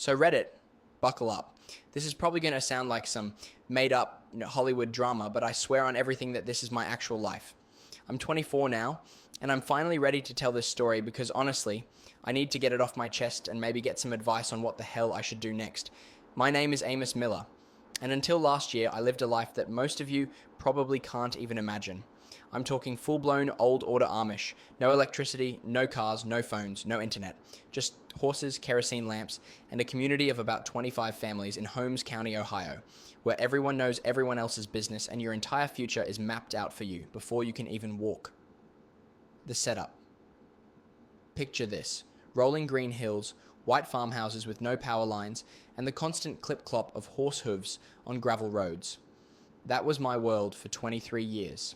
So Reddit, buckle up. This is probably going to sound like some made up Hollywood drama, but I swear on everything that this is my actual life. I'm 24 now, and I'm finally ready to tell this story because honestly, I need to get it off my chest and maybe get some advice on what the hell I should do next. My name is Amos Miller, and until last year, I lived a life that most of you probably can't even imagine. I'm talking full-blown Old Order Amish. No electricity, no cars, no phones, no internet. Just horses, kerosene lamps, and a community of about 25 families in Holmes County, Ohio, where everyone knows everyone else's business and your entire future is mapped out for you before you can even walk. The setup. Picture this. Rolling green hills, white farmhouses with no power lines, and the constant clip-clop of horse hooves on gravel roads. That was my world for 23 years.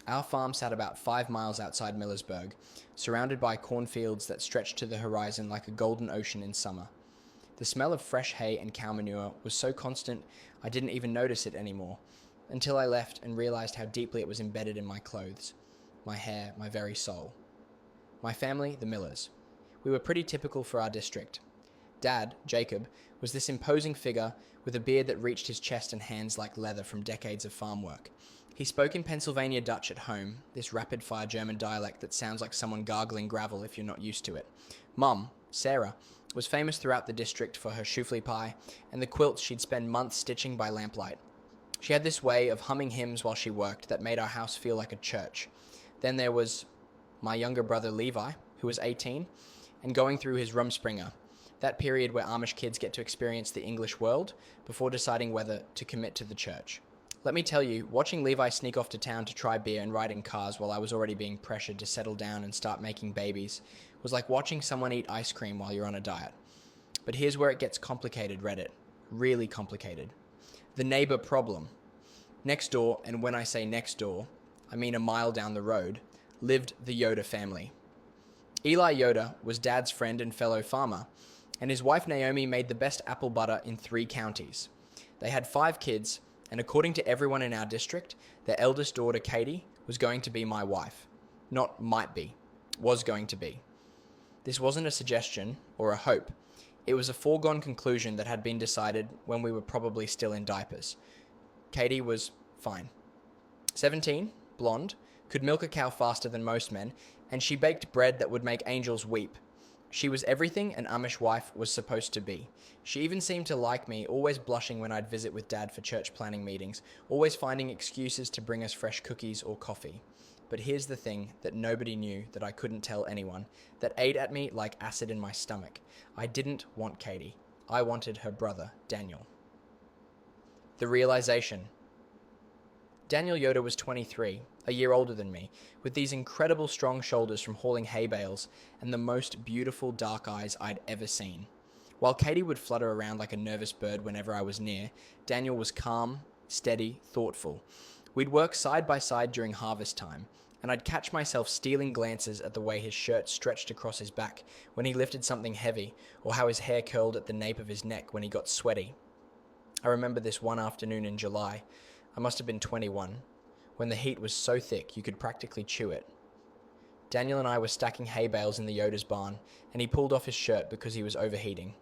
Our farm sat about 5 miles outside Millersburg, surrounded by cornfields that stretched to the horizon like a golden ocean in summer. The smell of fresh hay and cow manure was so constant I didn't even notice it anymore, until I left and realized how deeply it was embedded in my clothes, my hair, my very soul. My family, the Millers. We were pretty typical for our district. Dad, Jacob, was this imposing figure with a beard that reached his chest and hands like leather from decades of farm work. He spoke in Pennsylvania Dutch at home, this rapid-fire German dialect that sounds like someone gargling gravel if you're not used to it. Mum, Sarah, was famous throughout the district for her chouflé pie and the quilts she'd spend months stitching by lamplight. She had this way of humming hymns while she worked that made our house feel like a church. Then there was my younger brother Levi, who was 18, and going through his Rumspringa, that period where Amish kids get to experience the English world before deciding whether to commit to the church. Let me tell you, watching Levi sneak off to town to try beer and ride in cars while I was already being pressured to settle down and start making babies was like watching someone eat ice cream while you're on a diet. But here's where it gets complicated, Reddit. Really complicated. The neighbor problem. Next door, and when I say next door, I mean a mile down the road, lived the Yoder family. Eli Yoder was Dad's friend and fellow farmer, and his wife Naomi made the best apple butter in 3 counties. They had 5 kids, and according to everyone in our district, their eldest daughter, Katie, was going to be my wife. Not might be, was going to be. This wasn't a suggestion or a hope. It was a foregone conclusion that had been decided when we were probably still in diapers. Katie was fine. 17, blonde, could milk a cow faster than most men, and she baked bread that would make angels weep. She was everything an Amish wife was supposed to be. She even seemed to like me, always blushing when I'd visit with Dad for church planning meetings, always finding excuses to bring us fresh cookies or coffee. But here's the thing that nobody knew that I couldn't tell anyone, that ate at me like acid in my stomach. I didn't want Katie. I wanted her brother, Daniel. The realization. Daniel Yoder was 23, a year older than me, with these incredible strong shoulders from hauling hay bales and the most beautiful dark eyes I'd ever seen. While Katie would flutter around like a nervous bird whenever I was near, Daniel was calm, steady, thoughtful. We'd work side by side during harvest time, and I'd catch myself stealing glances at the way his shirt stretched across his back when he lifted something heavy, or how his hair curled at the nape of his neck when he got sweaty. I remember this one afternoon in July. I must have been 21, when the heat was so thick you could practically chew it. Daniel and I were stacking hay bales in the Yoder's barn, and he pulled off his shirt because he was overheating.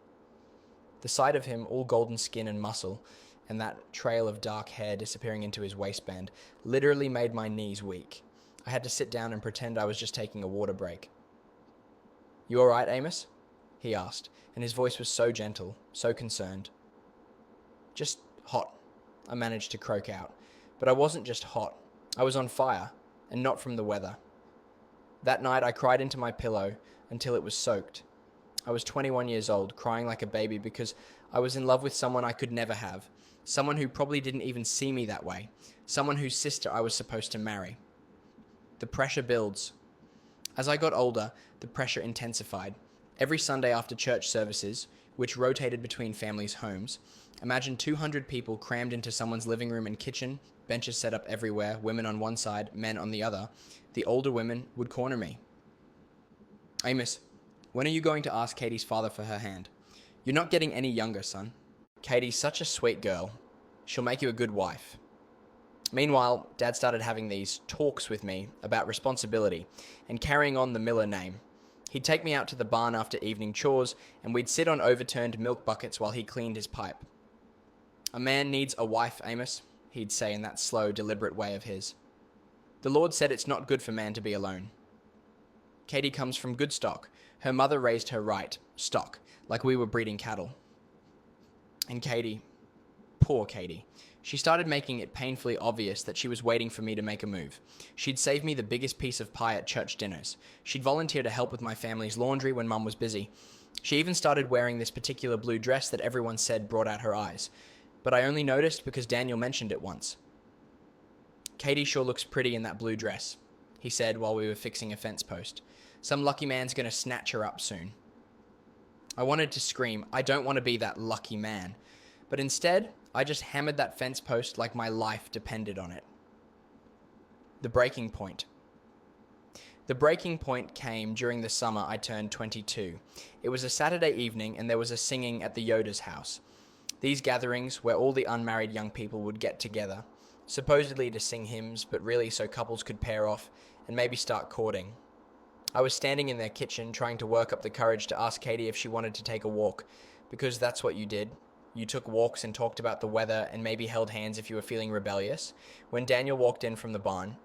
The sight of him, all golden skin and muscle, and that trail of dark hair disappearing into his waistband, literally made my knees weak. I had to sit down and pretend I was just taking a water break. "You all right, Amos?" he asked, and his voice was so gentle, so concerned. "Just hot," I managed to croak out. But I wasn't just hot. I was on fire, and not from the weather. That night I cried into my pillow until it was soaked. I was 21 years old, crying like a baby because I was in love with someone I could never have, someone who probably didn't even see me that way, someone whose sister I was supposed to marry. The pressure builds. As I got older, the pressure intensified. Every Sunday after church services, which rotated between families' homes, imagine 200 people crammed into someone's living room and kitchen, benches set up everywhere, women on one side, men on the other. The older women would corner me. "Amos, when are you going to ask Katie's father for her hand? You're not getting any younger, son. Katie's such a sweet girl. She'll make you a good wife." Meanwhile, Dad started having these talks with me about responsibility and carrying on the Miller name. He'd take me out to the barn after evening chores, and we'd sit on overturned milk buckets while he cleaned his pipe. "A man needs a wife, Amos," he'd say in that slow, deliberate way of his. "The Lord said it's not good for man to be alone." Katie comes from good stock. Her mother raised her right, stock, like we were breeding cattle. And Katie, poor Katie, she started making it painfully obvious that she was waiting for me to make a move. She'd save me the biggest piece of pie at church dinners. She'd volunteer to help with my family's laundry when Mum was busy. She even started wearing this particular blue dress that everyone said brought out her eyes. But I only noticed because Daniel mentioned it once. "Katie sure looks pretty in that blue dress," he said while we were fixing a fence post. "Some lucky man's gonna snatch her up soon." I wanted to scream, "I don't want to be that lucky man." But instead, I just hammered that fence post like my life depended on it. The breaking point. The breaking point came during the summer I turned 22. It was a Saturday evening and there was a singing at the Yoda's house. These gatherings where all the unmarried young people would get together, supposedly to sing hymns, but really so couples could pair off and maybe start courting. I was standing in their kitchen trying to work up the courage to ask Katie if she wanted to take a walk, because that's what you did. You took walks and talked about the weather and maybe held hands if you were feeling rebellious. When Daniel walked in from the barn,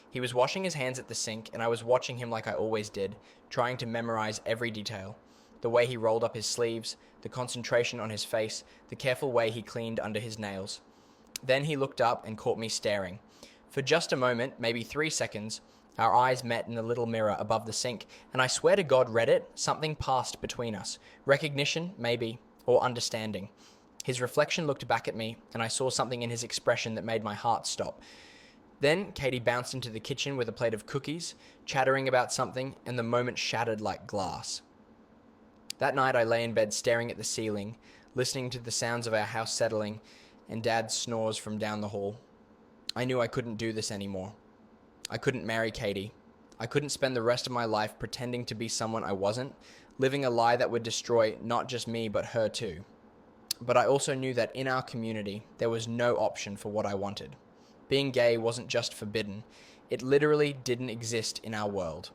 he was washing his hands at the sink and I was watching him like I always did, trying to memorize every detail. The way he rolled up his sleeves, the concentration on his face, the careful way he cleaned under his nails. Then he looked up and caught me staring. For just a moment, maybe 3 seconds, our eyes met in the little mirror above the sink, and I swear to God read it, something passed between us. Recognition, maybe, or understanding. His reflection looked back at me, and I saw something in his expression that made my heart stop. Then Katie bounced into the kitchen with a plate of cookies, chattering about something, and the moment shattered like glass. That night I lay in bed staring at the ceiling, listening to the sounds of our house settling, and Dad's snores from down the hall. I knew I couldn't do this anymore. I couldn't marry Katie. I couldn't spend the rest of my life pretending to be someone I wasn't, living a lie that would destroy not just me but her too. But I also knew that in our community, there was no option for what I wanted. Being gay wasn't just forbidden. It literally didn't exist in our world.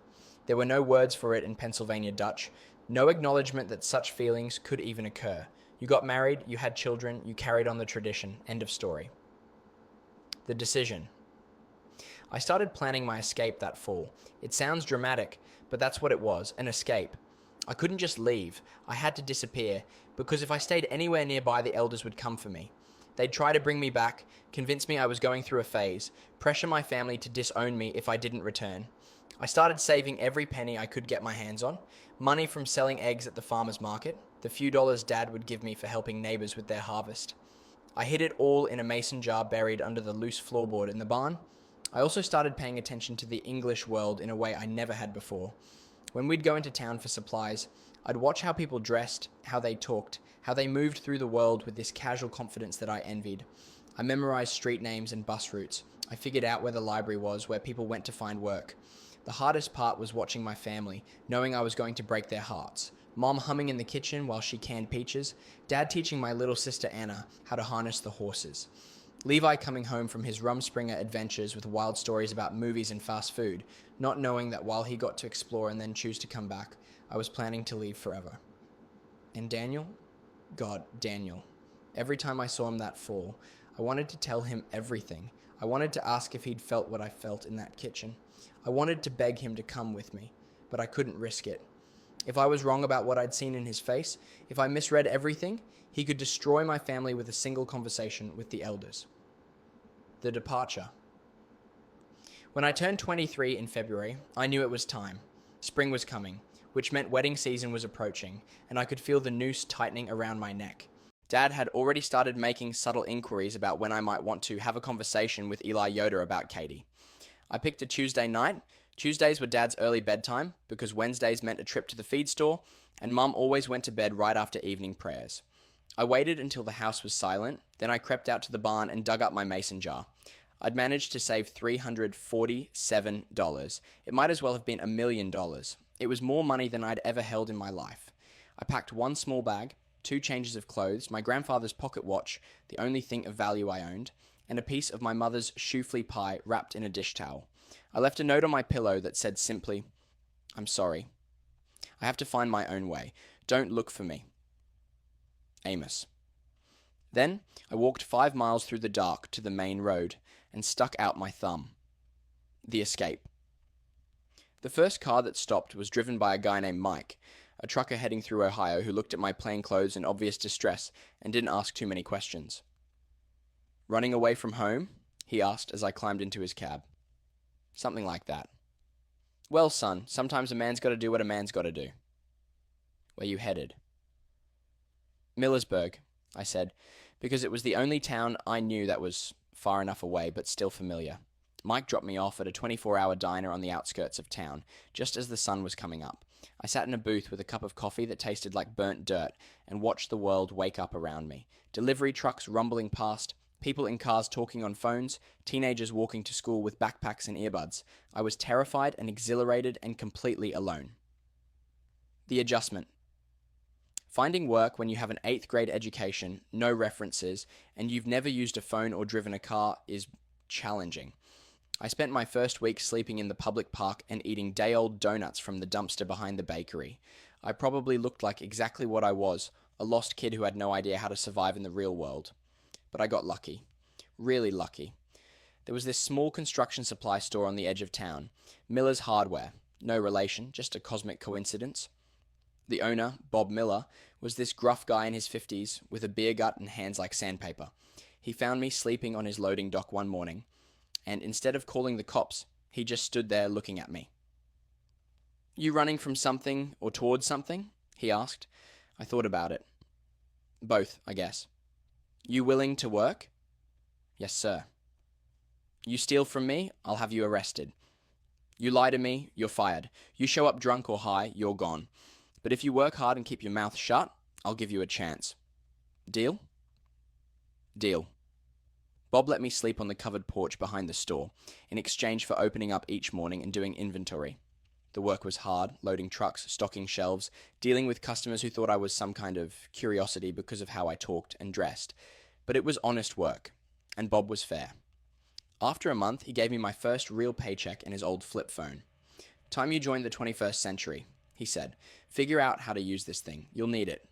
There were no words for it in Pennsylvania Dutch, no acknowledgement that such feelings could even occur. You got married, you had children, you carried on the tradition. End of story. The decision. I started planning my escape that fall. It sounds dramatic, but that's what it was, an escape. I couldn't just leave. I had to disappear, because if I stayed anywhere nearby, the elders would come for me. They'd try to bring me back, convince me I was going through a phase, pressure my family to disown me if I didn't return. I started saving every penny I could get my hands on, money from selling eggs at the farmer's market, the few dollars Dad would give me for helping neighbors with their harvest. I hid it all in a mason jar buried under the loose floorboard in the barn. I also started paying attention to the English world in a way I never had before. When we'd go into town for supplies, I'd watch how people dressed, how they talked, how they moved through the world with this casual confidence that I envied. I memorized street names and bus routes. I figured out where the library was, where people went to find work. The hardest part was watching my family, knowing I was going to break their hearts. Mom humming in the kitchen while she canned peaches, Dad teaching my little sister Anna how to harness the horses. Levi coming home from his Rumspringer adventures with wild stories about movies and fast food, not knowing that while he got to explore and then choose to come back, I was planning to leave forever. And Daniel? God, Daniel. Every time I saw him that fall, I wanted to tell him everything. I wanted to ask if he'd felt what I felt in that kitchen. I wanted to beg him to come with me, but I couldn't risk it. If I was wrong about what I'd seen in his face, if I misread everything, he could destroy my family with a single conversation with the elders. The departure. When I turned 23 in February, I knew it was time. Spring was coming, which meant wedding season was approaching, and I could feel the noose tightening around my neck. Dad had already started making subtle inquiries about when I might want to have a conversation with Eli Yoder about Katie. I picked a Tuesday night. Tuesdays were Dad's early bedtime, because Wednesdays meant a trip to the feed store, and Mum always went to bed right after evening prayers. I waited until the house was silent, then I crept out to the barn and dug up my mason jar. I'd managed to save $347. It might as well have been $1 million. It was more money than I'd ever held in my life. I packed one small bag, 2 changes of clothes, my grandfather's pocket watch, the only thing of value I owned, and a piece of my mother's choux pie wrapped in a dish towel. I left a note on my pillow that said simply, "I'm sorry." I have to find my own way. Don't look for me. Amos. Then I walked 5 miles through the dark to the main road and stuck out my thumb. The escape. The first car that stopped was driven by a guy named Mike, a trucker heading through Ohio who looked at my plain clothes in obvious distress and didn't ask too many questions. "Running away from home?" he asked as I climbed into his cab. "Something like that." "Well, son, sometimes a man's got to do what a man's got to do." "Where you headed?" "Millersburg," I said, because it was the only town I knew that was far enough away but still familiar. Mike dropped me off at a 24-hour diner on the outskirts of town, just as the sun was coming up. I sat in a booth with a cup of coffee that tasted like burnt dirt and watched the world wake up around me. Delivery trucks rumbling past, people in cars talking on phones, teenagers walking to school with backpacks and earbuds. I was terrified and exhilarated and completely alone. The adjustment. Finding work when you have an 8th grade education, no references, and you've never used a phone or driven a car is challenging. I spent my first week sleeping in the public park and eating day-old donuts from the dumpster behind the bakery. I probably looked like exactly what I was, a lost kid who had no idea how to survive in the real world. But I got lucky. Really lucky. There was this small construction supply store on the edge of town, Miller's Hardware. No relation, just a cosmic coincidence. The owner, Bob Miller, was this gruff guy in his 50s with a beer gut and hands like sandpaper. He found me sleeping on his loading dock one morning, and instead of calling the cops, he just stood there looking at me. "You running from something or towards something?" he asked. I thought about it. "Both, I guess." "You willing to work?" "Yes, sir." "You steal from me, I'll have you arrested. You lie to me, you're fired. You show up drunk or high, you're gone. But if you work hard and keep your mouth shut, I'll give you a chance. Deal?" "Deal." Bob let me sleep on the covered porch behind the store, in exchange for opening up each morning and doing inventory. The work was hard, loading trucks, stocking shelves, dealing with customers who thought I was some kind of curiosity because of how I talked and dressed. But it was honest work, and Bob was fair. After a month, he gave me my first real paycheck and his old flip phone. "Time you joined the 21st century," he said. "Figure out how to use this thing. You'll need it."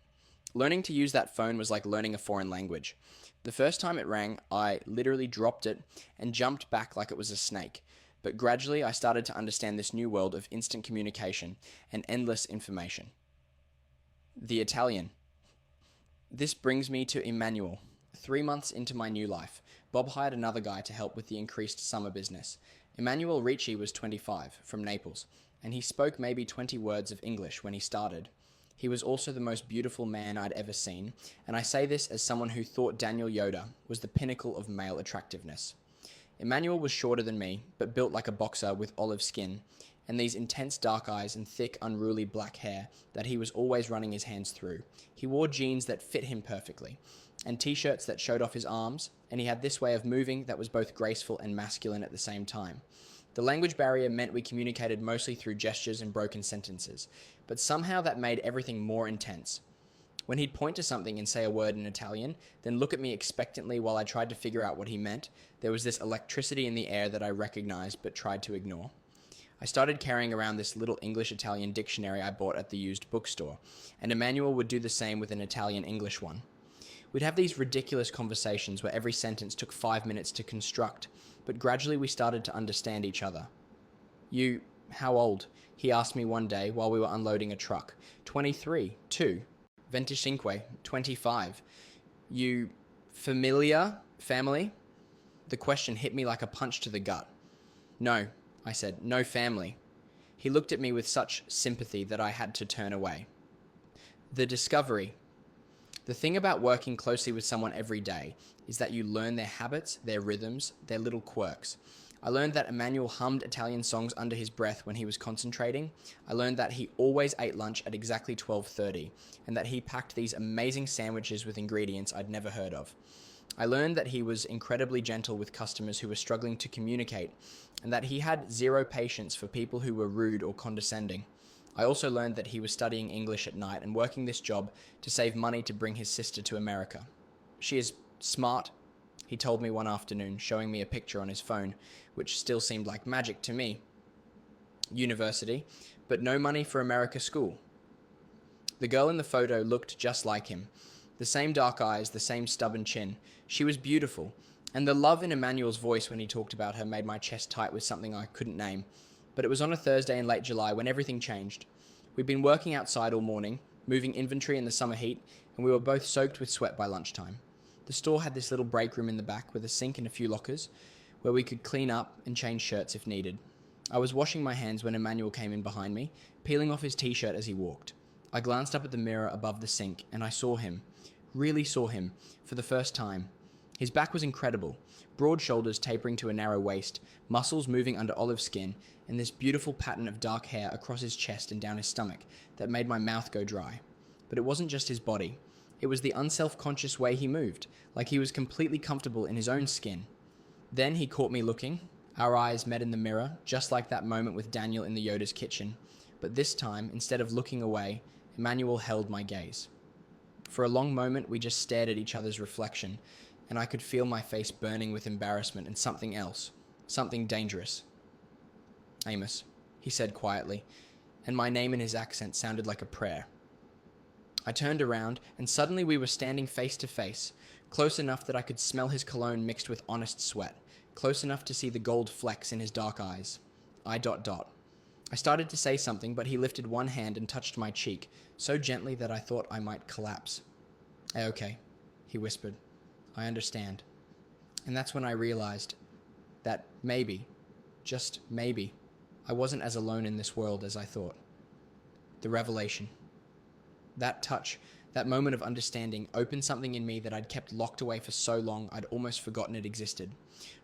Learning to use that phone was like learning a foreign language. The first time it rang, I literally dropped it and jumped back like it was a snake. But gradually, I started to understand this new world of instant communication and endless information. The Italian. This brings me to Emmanuel. 3 months into my new life, Bob hired another guy to help with the increased summer business. Emmanuel Ricci was 25, from Naples, and he spoke maybe 20 words of English when he started. He was also the most beautiful man I'd ever seen, and I say this as someone who thought Daniel Yoder was the pinnacle of male attractiveness. Emmanuel was shorter than me, but built like a boxer with olive skin, and these intense dark eyes and thick, unruly black hair that he was always running his hands through. He wore jeans that fit him perfectly, and t-shirts that showed off his arms, and he had this way of moving that was both graceful and masculine at the same time. The language barrier meant we communicated mostly through gestures and broken sentences, but somehow that made everything more intense. When he'd point to something and say a word in Italian, then look at me expectantly while I tried to figure out what he meant, there was this electricity in the air that I recognized but tried to ignore. I started carrying around this little English-Italian dictionary I bought at the used bookstore, and Emmanuel would do the same with an Italian-English one. We'd have these ridiculous conversations where every sentence took 5 minutes to construct, but gradually we started to understand each other. "You, how old?" he asked me one day while we were unloading a truck. 23, 2, 25, 25. "You, familiar, family?" The question hit me like a punch to the gut. "No," I said, "no family." He looked at me with such sympathy that I had to turn away. The discovery. The thing about working closely with someone every day is that you learn their habits, their rhythms, their little quirks. I learned that Emmanuel hummed Italian songs under his breath when he was concentrating. I learned that he always ate lunch at exactly 12:30, and that he packed these amazing sandwiches with ingredients I'd never heard of. I learned that he was incredibly gentle with customers who were struggling to communicate, and that he had zero patience for people who were rude or condescending. I also learned that he was studying English at night and working this job to save money to bring his sister to America. "She is smart," he told me one afternoon, showing me a picture on his phone, which still seemed like magic to me. "University, but no money for America school." The girl in the photo looked just like him. The same dark eyes, the same stubborn chin. She was beautiful, and the love in Emmanuel's voice when he talked about her made my chest tight with something I couldn't name. But it was on a Thursday in late July when everything changed. We'd been working outside all morning, moving inventory in the summer heat, and we were both soaked with sweat by lunchtime. The store had this little break room in the back with a sink and a few lockers, where we could clean up and change shirts if needed. I was washing my hands when Emmanuel came in behind me, peeling off his t-shirt as he walked. I glanced up at the mirror above the sink, and I saw him, really saw him, for the first time. His back was incredible, broad shoulders tapering to a narrow waist, muscles moving under olive skin, and this beautiful pattern of dark hair across his chest and down his stomach that made my mouth go dry. But it wasn't just his body. It was the unself-conscious way he moved, like he was completely comfortable in his own skin. Then he caught me looking. Our eyes met in the mirror, just like that moment with Daniel in the Yoda's kitchen. But this time, instead of looking away, Emmanuel held my gaze. For a long moment, we just stared at each other's reflection, and I could feel my face burning with embarrassment and something else, something dangerous. Amos, he said quietly, and my name in his accent sounded like a prayer. I turned around, and suddenly we were standing face to face, close enough that I could smell his cologne mixed with honest sweat, close enough to see the gold flecks in his dark eyes. I started to say something, but he lifted one hand and touched my cheek, so gently that I thought I might collapse. Okay, he whispered. I understand. And that's when I realized that maybe, just maybe, I wasn't as alone in this world as I thought. The revelation. That touch, that moment of understanding, opened something in me that I'd kept locked away for so long I'd almost forgotten it existed.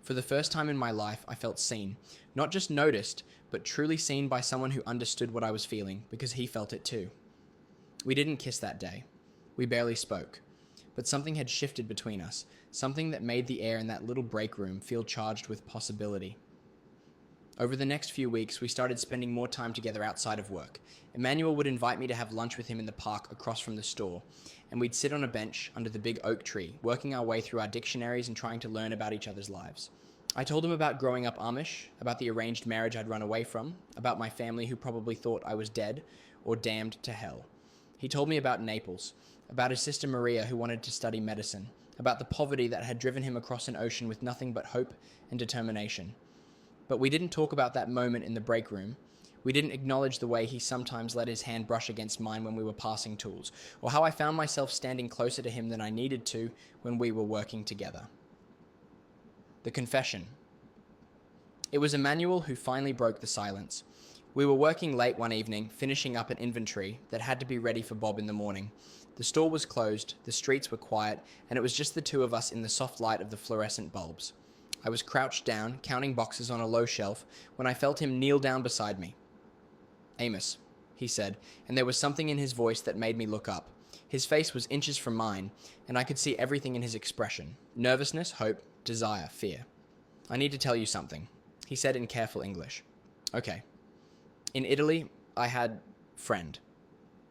For the first time in my life, I felt seen. Not just noticed, but truly seen by someone who understood what I was feeling, because he felt it too. We didn't kiss that day. We barely spoke. But something had shifted between us, something that made the air in that little break room feel charged with possibility. Over the next few weeks, we started spending more time together outside of work. Emmanuel would invite me to have lunch with him in the park across from the store, and we'd sit on a bench under the big oak tree, working our way through our dictionaries and trying to learn about each other's lives. I told him about growing up Amish, about the arranged marriage I'd run away from, about my family who probably thought I was dead or damned to hell. He told me about Naples, about his sister Maria who wanted to study medicine, about the poverty that had driven him across an ocean with nothing but hope and determination. But we didn't talk about that moment in the break room. We didn't acknowledge the way he sometimes let his hand brush against mine when we were passing tools, or how I found myself standing closer to him than I needed to when we were working together. The confession. It was Emmanuel who finally broke the silence. We were working late one evening, finishing up an inventory that had to be ready for Bob in the morning. The store was closed, the streets were quiet, and it was just the two of us in the soft light of the fluorescent bulbs. I was crouched down, counting boxes on a low shelf, when I felt him kneel down beside me. Amos, he said, and there was something in his voice that made me look up. His face was inches from mine, and I could see everything in his expression. Nervousness, hope, desire, fear. I need to tell you something, he said in careful English. Okay. In Italy, I had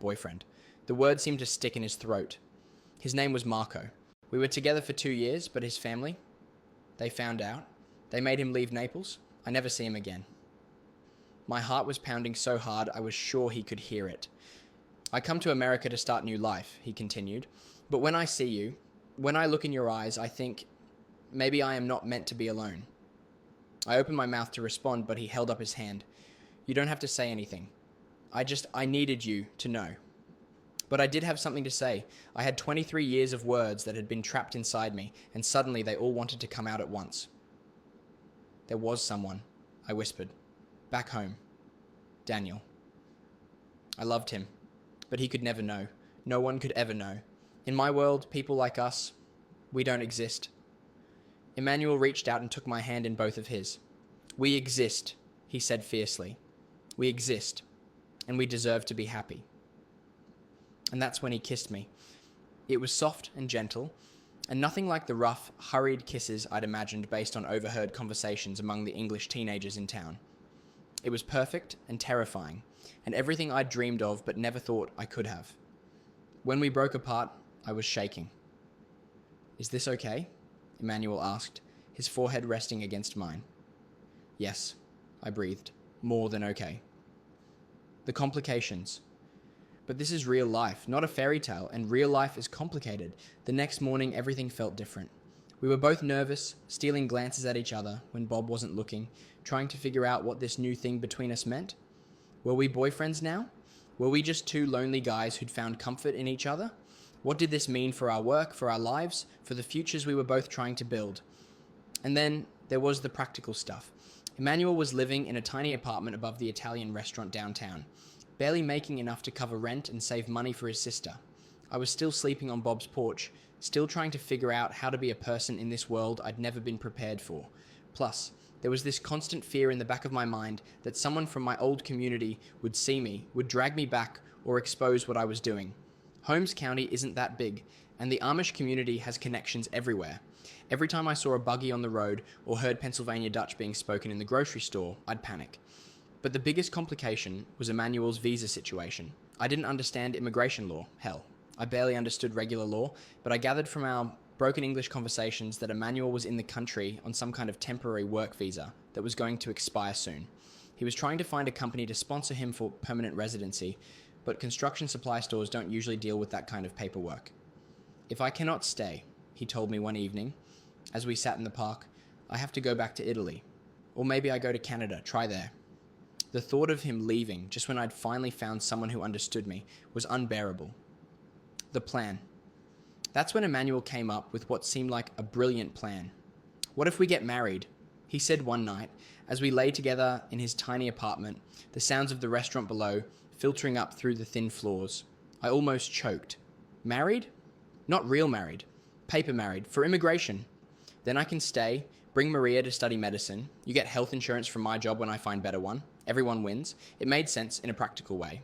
boyfriend. The word seemed to stick in his throat. His name was Marco. We were together for 2 years, but his family, they found out. They made him leave Naples. I never see him again. My heart was pounding so hard I was sure he could hear it. I come to America to start new life, he continued. But when I see you, when I look in your eyes, I think maybe I am not meant to be alone. I opened my mouth to respond, but he held up his hand. You don't have to say anything. I needed you to know. But I did have something to say. I had 23 years of words that had been trapped inside me, and suddenly they all wanted to come out at once. There was someone, I whispered. Back home. Daniel. I loved him, but he could never know. No one could ever know. In my world, people like us, we don't exist. Emmanuel reached out and took my hand in both of his. We exist, he said fiercely. We exist, and we deserve to be happy. And that's when he kissed me. It was soft and gentle, and nothing like the rough, hurried kisses I'd imagined based on overheard conversations among the English teenagers in town. It was perfect and terrifying, and everything I'd dreamed of but never thought I could have. When we broke apart, I was shaking. Is this okay? Emmanuel asked, his forehead resting against mine. Yes, I breathed. More than okay. The complications. But this is real life, not a fairy tale, and real life is complicated. The next morning, everything felt different. We were both nervous, stealing glances at each other when Bob wasn't looking, trying to figure out what this new thing between us meant. Were we boyfriends now? Were we just two lonely guys who'd found comfort in each other? What did this mean for our work, for our lives, for the futures we were both trying to build? And then there was the practical stuff. Emmanuel was living in a tiny apartment above the Italian restaurant downtown, barely making enough to cover rent and save money for his sister. I was still sleeping on Bob's porch, still trying to figure out how to be a person in this world I'd never been prepared for. Plus, there was this constant fear in the back of my mind that someone from my old community would see me, would drag me back, or expose what I was doing. Holmes County isn't that big, and the Amish community has connections everywhere. Every time I saw a buggy on the road or heard Pennsylvania Dutch being spoken in the grocery store, I'd panic. But the biggest complication was Emmanuel's visa situation. I didn't understand immigration law. Hell, I barely understood regular law, but I gathered from our broken English conversations that Emmanuel was in the country on some kind of temporary work visa that was going to expire soon. He was trying to find a company to sponsor him for permanent residency, but construction supply stores don't usually deal with that kind of paperwork. If I cannot stay, he told me one evening, as we sat in the park, I have to go back to Italy. Or maybe I go to Canada, try there. The thought of him leaving, just when I'd finally found someone who understood me, was unbearable. The plan. That's when Emmanuel came up with what seemed like a brilliant plan. What if we get married? He said one night, as we lay together in his tiny apartment, the sounds of the restaurant below filtering up through the thin floors. I almost choked. Married? Not real married. Paper married, for immigration. Then I can stay, bring Maria to study medicine. You get health insurance from my job when I find better one. Everyone wins. It made sense in a practical way.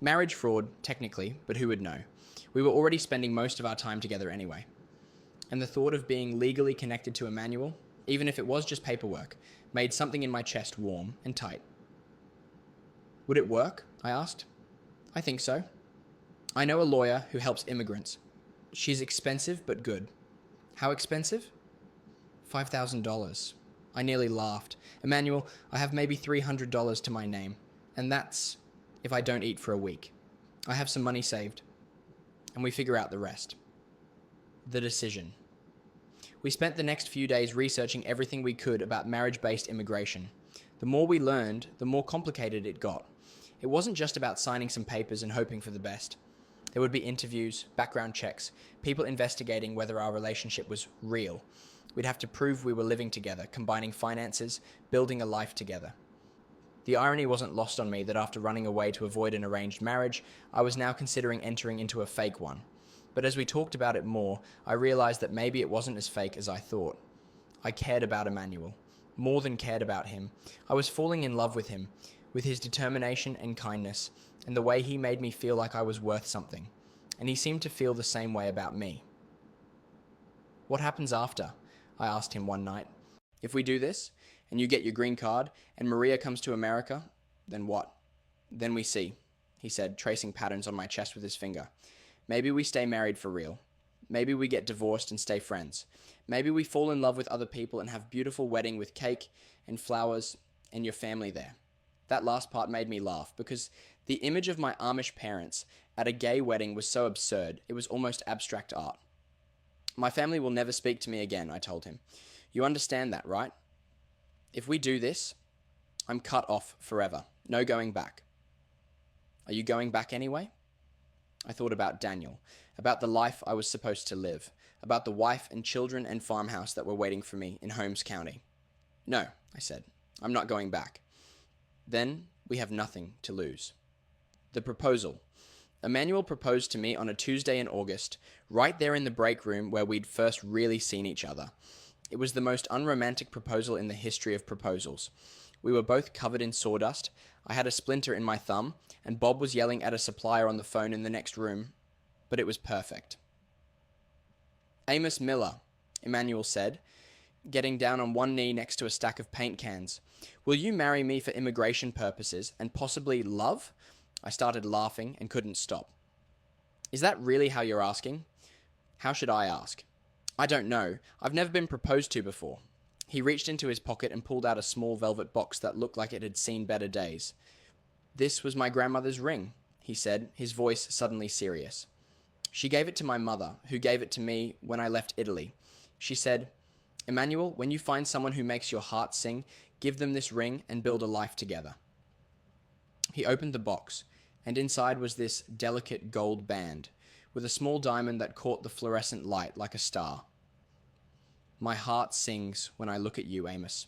Marriage fraud, technically, but who would know? We were already spending most of our time together anyway. And the thought of being legally connected to Emmanuel, even if it was just paperwork, made something in my chest warm and tight. Would it work? I asked. I think so. I know a lawyer who helps immigrants. She's expensive but good. How expensive? $5,000. I nearly laughed. Emmanuel, I have maybe $300 to my name, and that's if I don't eat for a week. I have some money saved, and we figure out the rest. The decision. We spent the next few days researching everything we could about marriage-based immigration. The more we learned, the more complicated it got. It wasn't just about signing some papers and hoping for the best. There would be interviews, background checks, people investigating whether our relationship was real. We'd have to prove we were living together, combining finances, building a life together. The irony wasn't lost on me that after running away to avoid an arranged marriage, I was now considering entering into a fake one. But as we talked about it more, I realized that maybe it wasn't as fake as I thought. I cared about Emmanuel, more than cared about him. I was falling in love with him, with his determination and kindness, and the way he made me feel like I was worth something. And he seemed to feel the same way about me. What happens after? I asked him one night. If we do this, and you get your green card, and Maria comes to America, then what? Then we see, he said, tracing patterns on my chest with his finger. Maybe we stay married for real. Maybe we get divorced and stay friends. Maybe we fall in love with other people and have a beautiful wedding with cake and flowers and your family there. That last part made me laugh because the image of my Amish parents at a gay wedding was so absurd, it was almost abstract art. My family will never speak to me again, I told him. You understand that, right? If we do this, I'm cut off forever. No going back. Are you going back anyway? I thought about Daniel, about the life I was supposed to live, about the wife and children and farmhouse that were waiting for me in Holmes County. No, I said, I'm not going back. Then we have nothing to lose. The proposal. Emmanuel proposed to me on a Tuesday in August, right there in the break room where we'd first really seen each other. It was the most unromantic proposal in the history of proposals. We were both covered in sawdust. I had a splinter in my thumb, and Bob was yelling at a supplier on the phone in the next room, but it was perfect. Amos Miller, Emmanuel said, getting down on one knee next to a stack of paint cans. Will you marry me for immigration purposes and possibly love? I started laughing and couldn't stop. Is that really how you're asking? How should I ask? I don't know. I've never been proposed to before. He reached into his pocket and pulled out a small velvet box that looked like it had seen better days. This was my grandmother's ring. he said, his voice suddenly serious. She gave it to my mother, who gave it to me when I left Italy. She said, Emmanuel, when you find someone who makes your heart sing, give them this ring and build a life together. He opened the box, and inside was this delicate gold band, with a small diamond that caught the fluorescent light like a star. My heart sings when I look at you, Amos.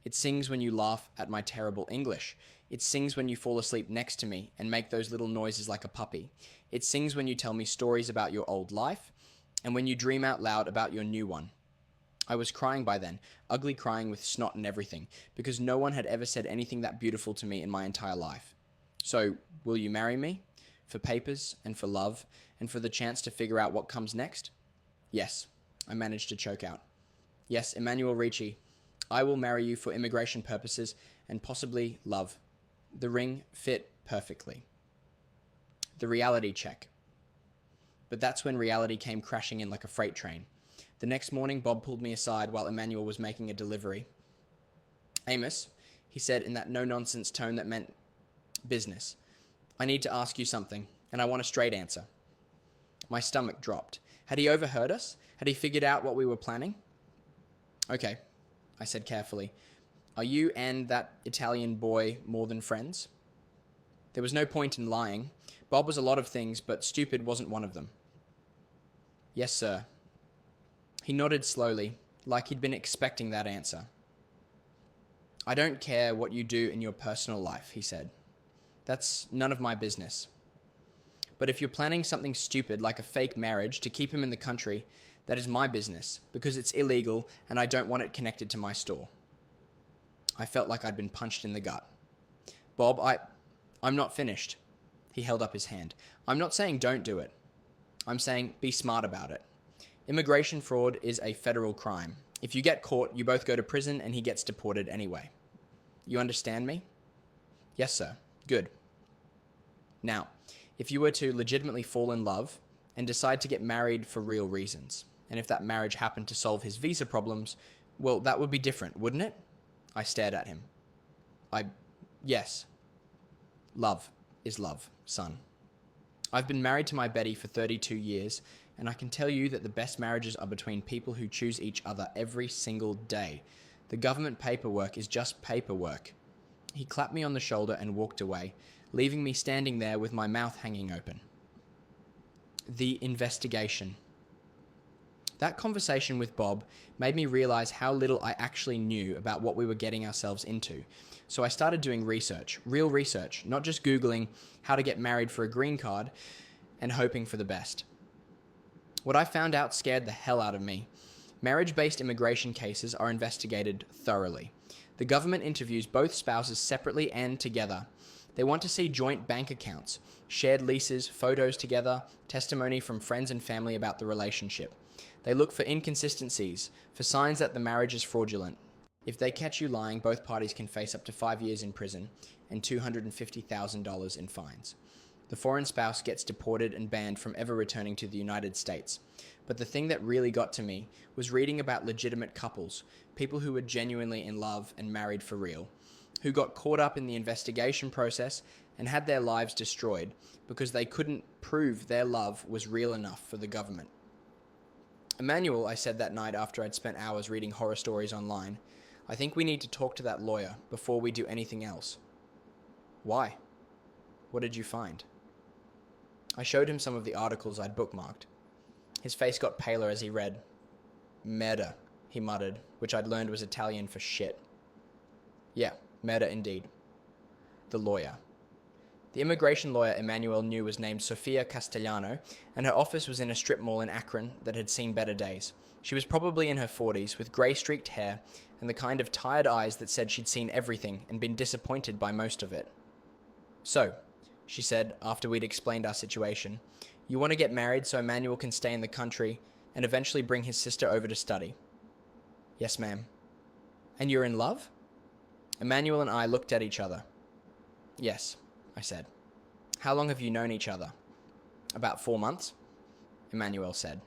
It sings when you laugh at my terrible English. It sings when you fall asleep next to me and make those little noises like a puppy. It sings when you tell me stories about your old life, and when you dream out loud about your new one. I was crying by then, ugly crying with snot and everything, because no one had ever said anything that beautiful to me in my entire life. So, will you marry me? For papers, and for love, and for the chance to figure out what comes next? Yes, I managed to choke out. Yes, Emmanuel Ricci, I will marry you for immigration purposes and possibly love. The ring fit perfectly. The reality check. But that's when reality came crashing in like a freight train. The next morning, Bob pulled me aside while Emmanuel was making a delivery. Amos, he said in that no-nonsense tone that meant business, I need to ask you something, and I want a straight answer. My stomach dropped. Had he overheard us? Had he figured out what we were planning? Okay, I said carefully. Are you and that Italian boy more than friends? There was no point in lying. Bob was a lot of things, but stupid wasn't one of them. Yes, sir. He nodded slowly, like he'd been expecting that answer. I don't care what you do in your personal life, he said. That's none of my business. But if you're planning something stupid like a fake marriage to keep him in the country, that is my business, because it's illegal and I don't want it connected to my store. I felt like I'd been punched in the gut. Bob, I'm not finished. He held up his hand. I'm not saying don't do it. I'm saying be smart about it. Immigration fraud is a federal crime. If you get caught, you both go to prison and he gets deported anyway. You understand me? Yes, sir. Good. Now, if you were to legitimately fall in love and decide to get married for real reasons, and if that marriage happened to solve his visa problems, well, that would be different, wouldn't it? I stared at him. Yes. Love is love, son. I've been married to my Betty for 32 years, and I can tell you that the best marriages are between people who choose each other every single day. The government paperwork is just paperwork. He clapped me on the shoulder and walked away, leaving me standing there with my mouth hanging open. The investigation. That conversation with Bob made me realize how little I actually knew about what we were getting ourselves into. So I started doing research, real research, not just Googling how to get married for a green card and hoping for the best. What I found out scared the hell out of me. Marriage-based immigration cases are investigated thoroughly. The government interviews both spouses separately and together. They want to see joint bank accounts, shared leases, photos together, testimony from friends and family about the relationship. They look for inconsistencies, for signs that the marriage is fraudulent. If they catch you lying, both parties can face up to 5 years in prison and $250,000 in fines. The foreign spouse gets deported and banned from ever returning to the United States. But the thing that really got to me was reading about legitimate couples, people who were genuinely in love and married for real, who got caught up in the investigation process and had their lives destroyed because they couldn't prove their love was real enough for the government. Emmanuel, I said that night after I'd spent hours reading horror stories online, I think we need to talk to that lawyer before we do anything else. Why? What did you find? I showed him some of the articles I'd bookmarked. His face got paler as he read. Merda, he muttered, which I'd learned was Italian for shit. Yeah, merda indeed. The lawyer. The immigration lawyer Emmanuel knew was named Sofia Castellano, and her office was in a strip mall in Akron that had seen better days. She was probably in her 40s, with grey-streaked hair and the kind of tired eyes that said she'd seen everything and been disappointed by most of it. So, she said, after we'd explained our situation, you want to get married so Emmanuel can stay in the country and eventually bring his sister over to study? Yes, ma'am. And you're in love? Emmanuel and I looked at each other. Yes, I said. How long have you known each other? About 4 months, Emmanuel said.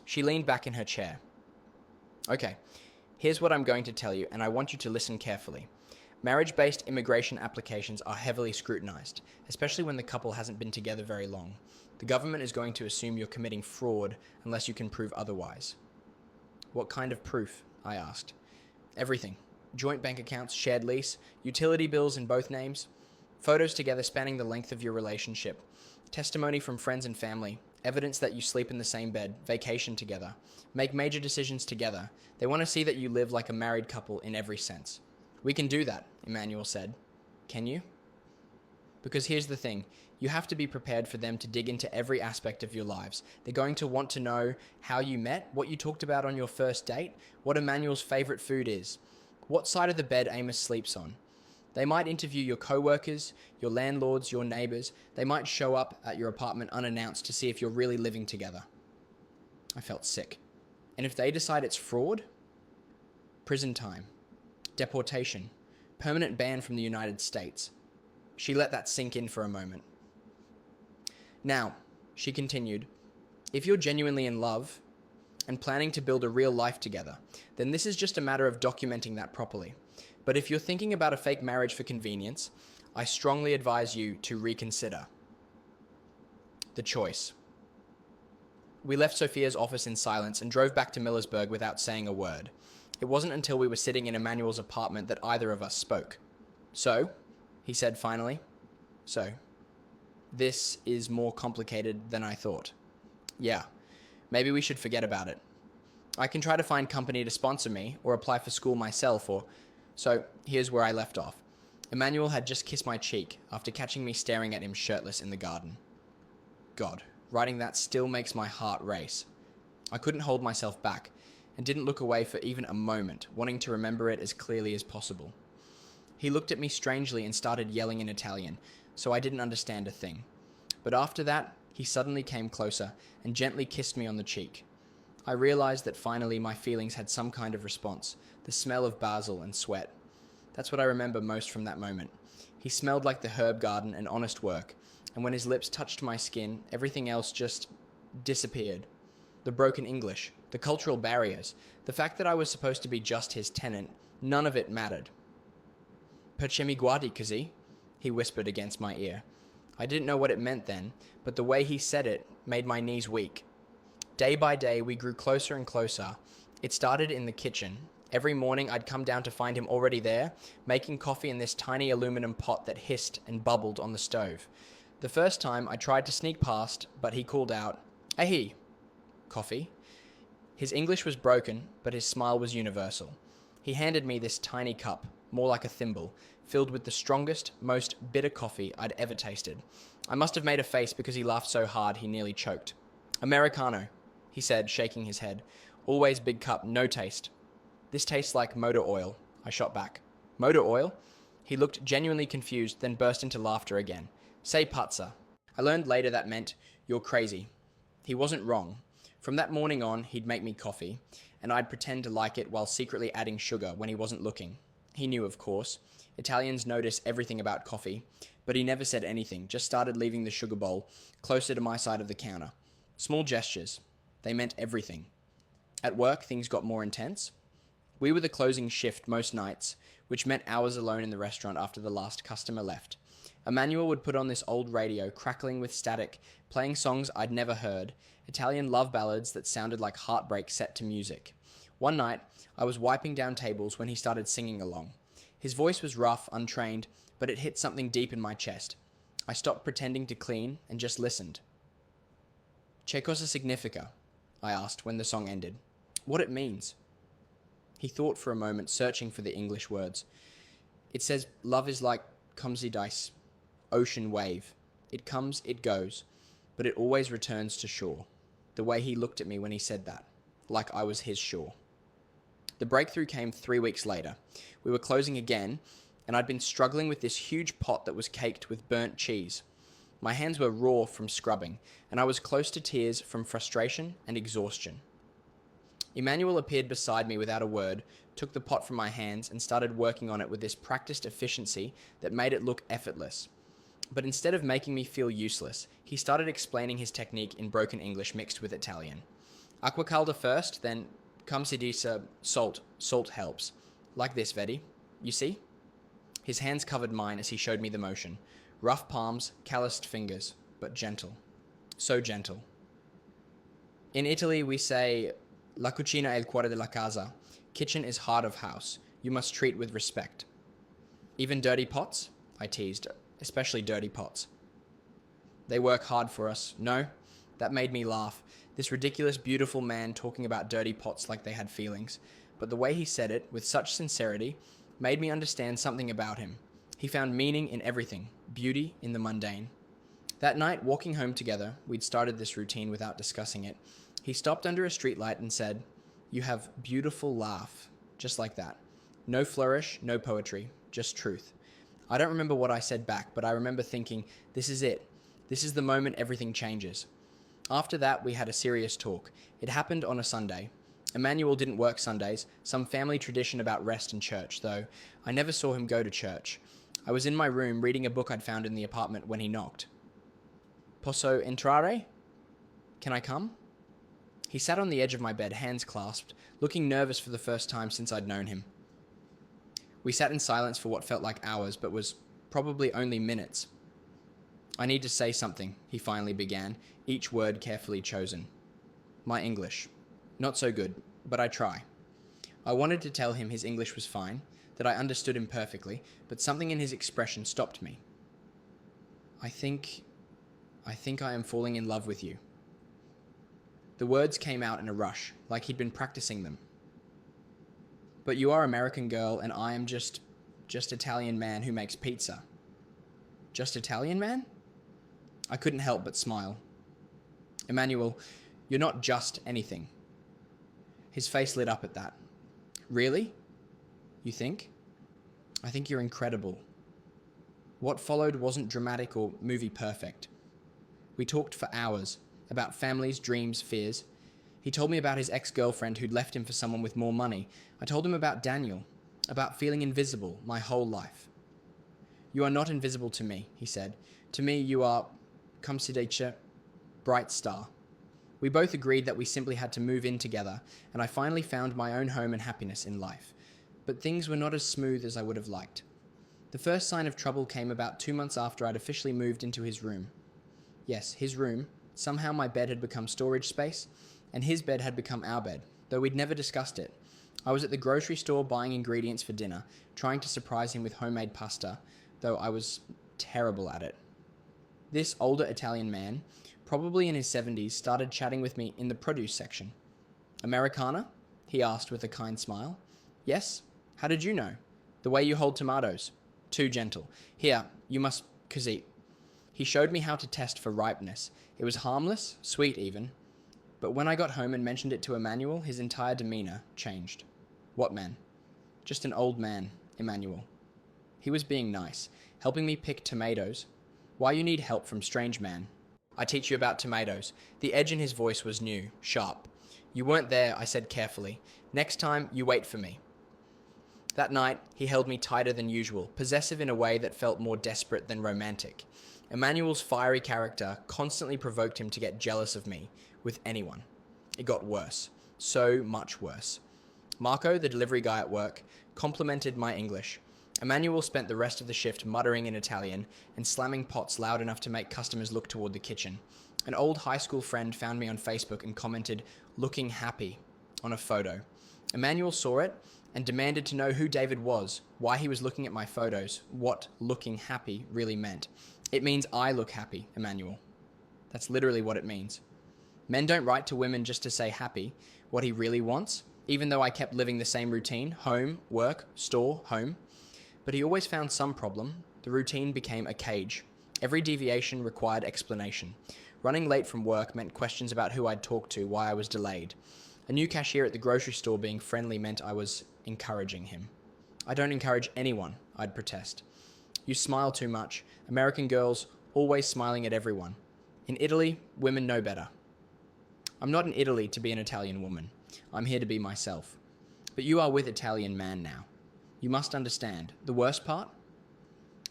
She leaned back in her chair. Okay, here's what I'm going to tell you, and I want you to listen carefully. Marriage-based immigration applications are heavily scrutinized, especially when the couple hasn't been together very long. The government is going to assume you're committing fraud unless you can prove otherwise. What kind of proof? I asked. Everything. Joint bank accounts, shared lease, utility bills in both names, photos together spanning the length of your relationship, testimony from friends and family, evidence that you sleep in the same bed, vacation together, make major decisions together. They want to see that you live like a married couple in every sense. We can do that, Emmanuel said. Can you? Because here's the thing. You have to be prepared for them to dig into every aspect of your lives. They're going to want to know how you met, what you talked about on your first date, what Emmanuel's favorite food is, what side of the bed Amos sleeps on. They might interview your co-workers, your landlords, your neighbors. They might show up at your apartment unannounced to see if you're really living together. I felt sick. And if they decide it's fraud? Prison time, deportation, permanent ban from the United States. She let that sink in for a moment. Now, she continued, if you're genuinely in love and planning to build a real life together, then this is just a matter of documenting that properly. But if you're thinking about a fake marriage for convenience, I strongly advise you to reconsider. The choice. We left Sophia's office in silence and drove back to Millersburg without saying a word. It wasn't until we were sitting in Emmanuel's apartment that either of us spoke. So, he said finally, this is more complicated than I thought. Yeah, maybe we should forget about it. I can try to find company to sponsor me or apply for school myself So here's where I left off. Emmanuel had just kissed my cheek after catching me staring at him shirtless in the garden. God, writing that still makes my heart race. I couldn't hold myself back and didn't look away for even a moment, wanting to remember it as clearly as possible. He looked at me strangely and started yelling in Italian, so I didn't understand a thing. But after that, he suddenly came closer and gently kissed me on the cheek. I realized that finally my feelings had some kind of response, the smell of basil and sweat. That's what I remember most from that moment. He smelled like the herb garden and honest work, and when his lips touched my skin, everything else just disappeared. The broken English, the cultural barriers, the fact that I was supposed to be just his tenant, none of it mattered. Perché mi guardi così? He whispered against my ear. I didn't know what it meant then, but the way he said it made my knees weak. Day by day, we grew closer and closer. It started in the kitchen. Every morning, I'd come down to find him already there, making coffee in this tiny aluminum pot that hissed and bubbled on the stove. The first time, I tried to sneak past, but he called out, "Ahi." Coffee. His English was broken, but his smile was universal. He handed me this tiny cup, more like a thimble, filled with the strongest, most bitter coffee I'd ever tasted. I must have made a face because he laughed so hard he nearly choked. "Americano," he said, shaking his head. "Always big cup, no taste." "This tastes like motor oil," I shot back. "Motor oil?" He looked genuinely confused, then burst into laughter again. "Say pazza." I learned later that meant, "You're crazy." He wasn't wrong. From that morning on, he'd make me coffee, and I'd pretend to like it while secretly adding sugar when he wasn't looking. He knew, of course. Italians notice everything about coffee, but he never said anything, just started leaving the sugar bowl closer to my side of the counter. Small gestures. They meant everything. At work, things got more intense. We were the closing shift most nights, which meant hours alone in the restaurant after the last customer left. Emmanuel would put on this old radio, crackling with static, playing songs I'd never heard, Italian love ballads that sounded like heartbreak set to music. One night, I was wiping down tables when he started singing along. His voice was rough, untrained, but it hit something deep in my chest. I stopped pretending to clean and just listened. "Che cosa significa?" I asked when the song ended. "What it means." He thought for a moment, searching for the English words. "It says love is like come dice, ocean wave. It comes, it goes, but it always returns to shore." The way he looked at me when he said that, like I was his shore. The breakthrough came 3 weeks later. We were closing again, and I'd been struggling with this huge pot that was caked with burnt cheese. My hands were raw from scrubbing, and I was close to tears from frustration and exhaustion. Emmanuel appeared beside me without a word, took the pot from my hands, and started working on it with this practiced efficiency that made it look effortless. But instead of making me feel useless, he started explaining his technique in broken English mixed with Italian. "Acqua calda first, then come si dice salt. Salt helps. Like this, vedi? You see?" His hands covered mine as he showed me the motion. Rough palms, calloused fingers, but gentle. So gentle. In Italy, we say, La cucina è il cuore della casa. Kitchen is heart of house. You must treat with respect. Even dirty pots? I teased, especially dirty pots. They work hard for us. No? That made me laugh. This ridiculous, beautiful man talking about dirty pots like they had feelings. But the way he said it, with such sincerity, made me understand something about him. He found meaning in everything, beauty in the mundane. That night, walking home together, we'd started this routine without discussing it. He stopped under a streetlight and said, "You have beautiful laugh." Just like that. No flourish, no poetry, just truth. I don't remember what I said back, but I remember thinking, this is it. This is the moment everything changes. After that, we had a serious talk. It happened on a Sunday. Emmanuel didn't work Sundays, some family tradition about rest and church, though I never saw him go to church. I was in my room reading a book I'd found in the apartment when he knocked. "Posso entrare? Can I come?" He sat on the edge of my bed, hands clasped, looking nervous for the first time since I'd known him. We sat in silence for what felt like hours, but was probably only minutes. "I need to say something," he finally began, each word carefully chosen. My English. Not so good, but I try. I wanted to tell him his English was fine, that I understood him perfectly, but something in his expression stopped me. I think I am falling in love with you." The words came out in a rush, like he'd been practicing them. "But you are American girl, and I am just Italian man who makes pizza." "Just Italian man?" I couldn't help but smile. "Emmanuel, you're not just anything." His face lit up at that. "Really? You think?" "I think you're incredible." What followed wasn't dramatic or movie perfect. We talked for hours, about families, dreams, fears. He told me about his ex-girlfriend who'd left him for someone with more money. I told him about Daniel, about feeling invisible my whole life. "You are not invisible to me," he said. "To me, you are, come si dice, bright star." We both agreed that we simply had to move in together, and I finally found my own home and happiness in life. But things were not as smooth as I would have liked. The first sign of trouble came about 2 months after I'd officially moved into his room. Yes, his room. Somehow my bed had become storage space, and his bed had become our bed, though we'd never discussed it. I was at the grocery store buying ingredients for dinner, trying to surprise him with homemade pasta, though I was terrible at it. This older Italian man, probably in his 70s, started chatting with me in the produce section. "Americana?" he asked with a kind smile. "Yes? How did you know?" "The way you hold tomatoes. Too gentle. Here, you must così." He showed me how to test for ripeness. It was harmless, sweet even. But when I got home and mentioned it to Emmanuel, his entire demeanor changed. "What man?" "Just an old man, Emmanuel." He was being nice, helping me pick tomatoes. "Why you need help from strange man?" "I teach you about tomatoes." The edge in his voice was new, sharp. "You weren't there," I said carefully. "Next time, you wait for me." That night, he held me tighter than usual, possessive in a way that felt more desperate than romantic. Emmanuel's fiery character constantly provoked him to get jealous of me, with anyone. It got worse. So much worse. Marco, the delivery guy at work, complimented my English. Emmanuel spent the rest of the shift muttering in Italian and slamming pots loud enough to make customers look toward the kitchen. An old high school friend found me on Facebook and commented, "Looking happy," on a photo. Emmanuel saw it and demanded to know who David was, why he was looking at my photos, what looking happy really meant. "It means I look happy, Emmanuel." That's literally what it means. Men don't write to women just to say happy, what he really wants, even though I kept living the same routine, home, work, store, home. But he always found some problem. The routine became a cage. Every deviation required explanation. Running late from work meant questions about who I'd talked to, why I was delayed. A new cashier at the grocery store being friendly meant I was encouraging him. "I don't encourage anyone," I'd protest. "You smile too much. American girls always smiling at everyone. In Italy, women know better." "I'm not in Italy to be an Italian woman. I'm here to be myself. But you are with Italian man now. You must understand. The worst part?"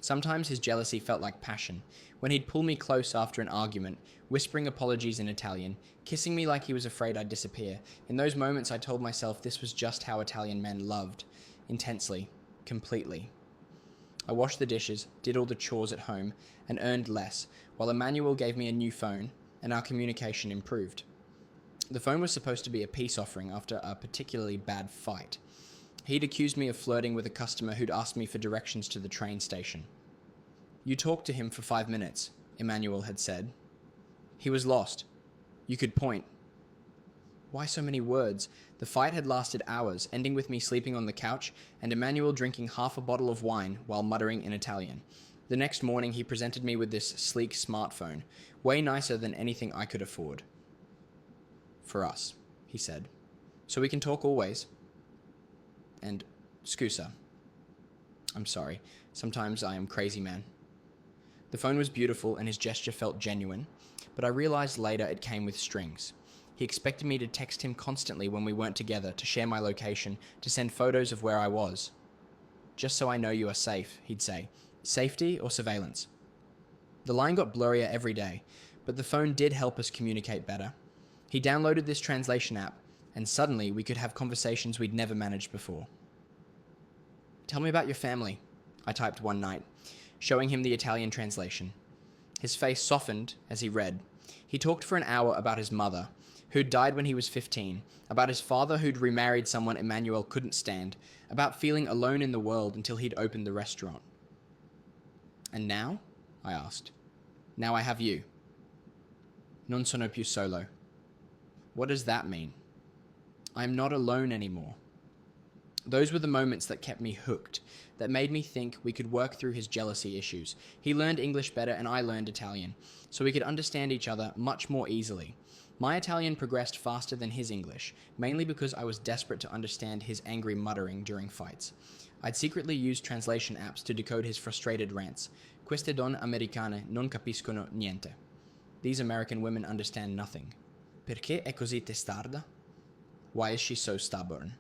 Sometimes his jealousy felt like passion. When he'd pull me close after an argument, whispering apologies in Italian, kissing me like he was afraid I'd disappear. In those moments I told myself this was just how Italian men loved. Intensely. Completely. I washed the dishes, did all the chores at home, and earned less, while Emmanuel gave me a new phone, and our communication improved. The phone was supposed to be a peace offering after a particularly bad fight. He'd accused me of flirting with a customer who'd asked me for directions to the train station. "You talked to him for 5 minutes," Emmanuel had said. "He was lost. You could point." Why so many words? The fight had lasted hours, ending with me sleeping on the couch and Emmanuel drinking half a bottle of wine while muttering in Italian. The next morning he presented me with this sleek smartphone, way nicer than anything I could afford. "For us," he said. "So we can talk always." And, "Scusa. I'm sorry. Sometimes I am crazy, man." The phone was beautiful and his gesture felt genuine, but I realized later it came with strings. He expected me to text him constantly when we weren't together, to share my location, to send photos of where I was. "Just so I know you are safe," he'd say. "Safety or surveillance?" The line got blurrier every day, but the phone did help us communicate better. He downloaded this translation app, and suddenly we could have conversations we'd never managed before. "Tell me about your family," I typed one night, showing him the Italian translation. His face softened as he read. He talked for an hour about his mother, who'd died when he was 15, about his father who'd remarried someone Emmanuel couldn't stand, about feeling alone in the world until he'd opened the restaurant. "And now?" I asked. "Now I have you." "Non sono più solo." What does that mean? I am not alone anymore. Those were the moments that kept me hooked, that made me think we could work through his jealousy issues. He learned English better and I learned Italian, so we could understand each other much more easily. My Italian progressed faster than his English, mainly because I was desperate to understand his angry muttering during fights. I'd secretly used translation apps to decode his frustrated rants. "Queste donne americane non capiscono niente." These American women understand nothing. "Perché è così testarda?" Why is she so stubborn?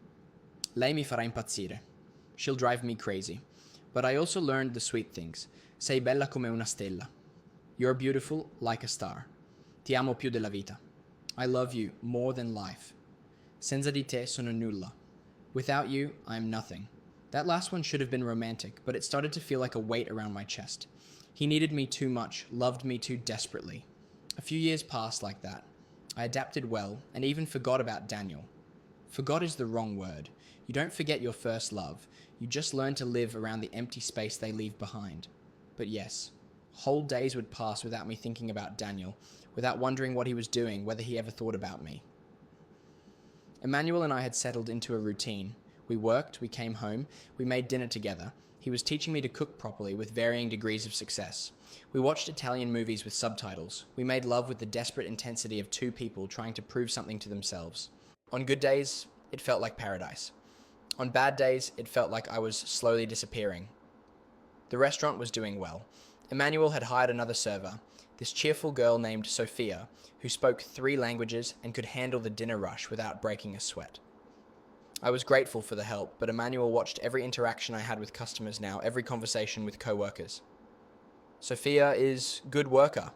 "Lei mi farà impazzire." She'll drive me crazy. But I also learned the sweet things. "Sei bella come una stella." You're beautiful like a star. "Ti amo più della vita." I love you more than life. "Senza di te sono nulla." Without you, I am nothing. That last one should have been romantic, but it started to feel like a weight around my chest. He needed me too much, loved me too desperately. A few years passed like that. I adapted well, and even forgot about Daniel. Forgot is the wrong word. You don't forget your first love. You just learn to live around the empty space they leave behind. But yes, whole days would pass without me thinking about Daniel, without wondering what he was doing, whether he ever thought about me. Emmanuel and I had settled into a routine. We worked, we came home, we made dinner together. He was teaching me to cook properly with varying degrees of success. We watched Italian movies with subtitles. We made love with the desperate intensity of two people trying to prove something to themselves. On good days, it felt like paradise. On bad days, it felt like I was slowly disappearing. The restaurant was doing well. Emmanuel had hired another server, this cheerful girl named Sophia, who spoke 3 languages and could handle the dinner rush without breaking a sweat. I was grateful for the help, but Emmanuel watched every interaction I had with customers now, every conversation with co-workers. "Sophia is good worker,"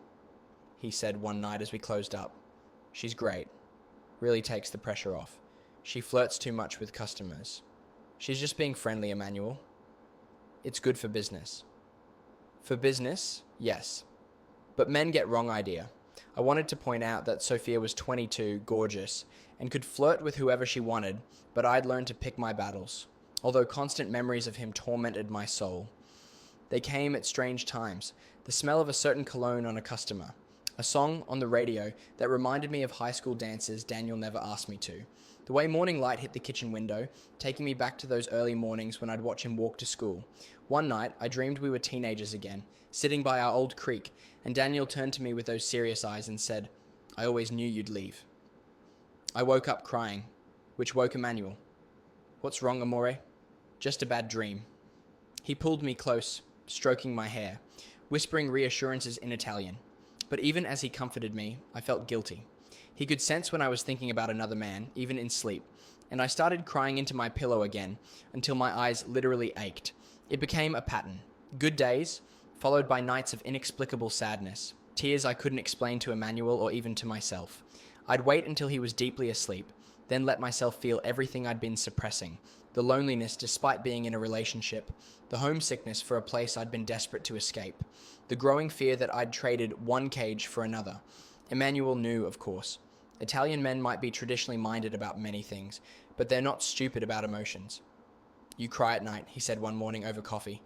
he said one night as we closed up. "She's great. Really takes the pressure off. She flirts too much with customers. She's just being friendly, Emmanuel. It's good for business." For business, yes. But men get wrong idea. I wanted to point out that Sophia was 22, gorgeous, and could flirt with whoever she wanted, but I'd learned to pick my battles, although constant memories of him tormented my soul. They came at strange times. The smell of a certain cologne on a customer. A song on the radio that reminded me of high school dances Daniel never asked me to. The way morning light hit the kitchen window, taking me back to those early mornings when I'd watch him walk to school. One night, I dreamed we were teenagers again, sitting by our old creek, and Daniel turned to me with those serious eyes and said, "I always knew you'd leave." I woke up crying, which woke Emmanuel. "What's wrong, amore?" "Just a bad dream." He pulled me close, stroking my hair, whispering reassurances in Italian. But even as he comforted me, I felt guilty. He could sense when I was thinking about another man, even in sleep, and I started crying into my pillow again until my eyes literally ached. It became a pattern. Good days, followed by nights of inexplicable sadness, tears I couldn't explain to Emmanuel or even to myself. I'd wait until he was deeply asleep, then let myself feel everything I'd been suppressing, the loneliness despite being in a relationship, the homesickness for a place I'd been desperate to escape, the growing fear that I'd traded one cage for another. Emmanuel knew, of course. Italian men might be traditionally minded about many things, but they're not stupid about emotions. "You cry at night," he said one morning over coffee.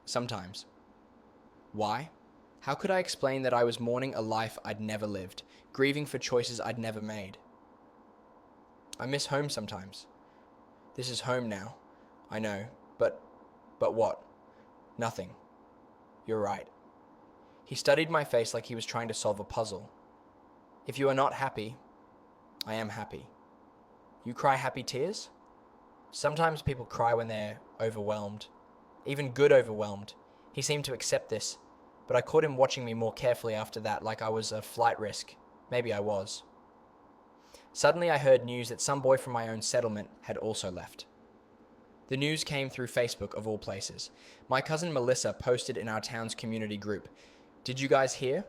"Sometimes." Why? How could I explain that I was mourning a life I'd never lived, grieving for choices I'd never made? "I miss home sometimes." "This is home now. I know, but what?" "Nothing. You're right." He studied my face like he was trying to solve a puzzle. "If you are not happy, I am happy." "You cry happy tears?" "Sometimes people cry when they're overwhelmed. Even good overwhelmed." He seemed to accept this, but I caught him watching me more carefully after that, like I was a flight risk. Maybe I was. Suddenly I heard news that some boy from my own settlement had also left. The news came through Facebook, of all places. My cousin Melissa posted in our town's community group, "Did you guys hear?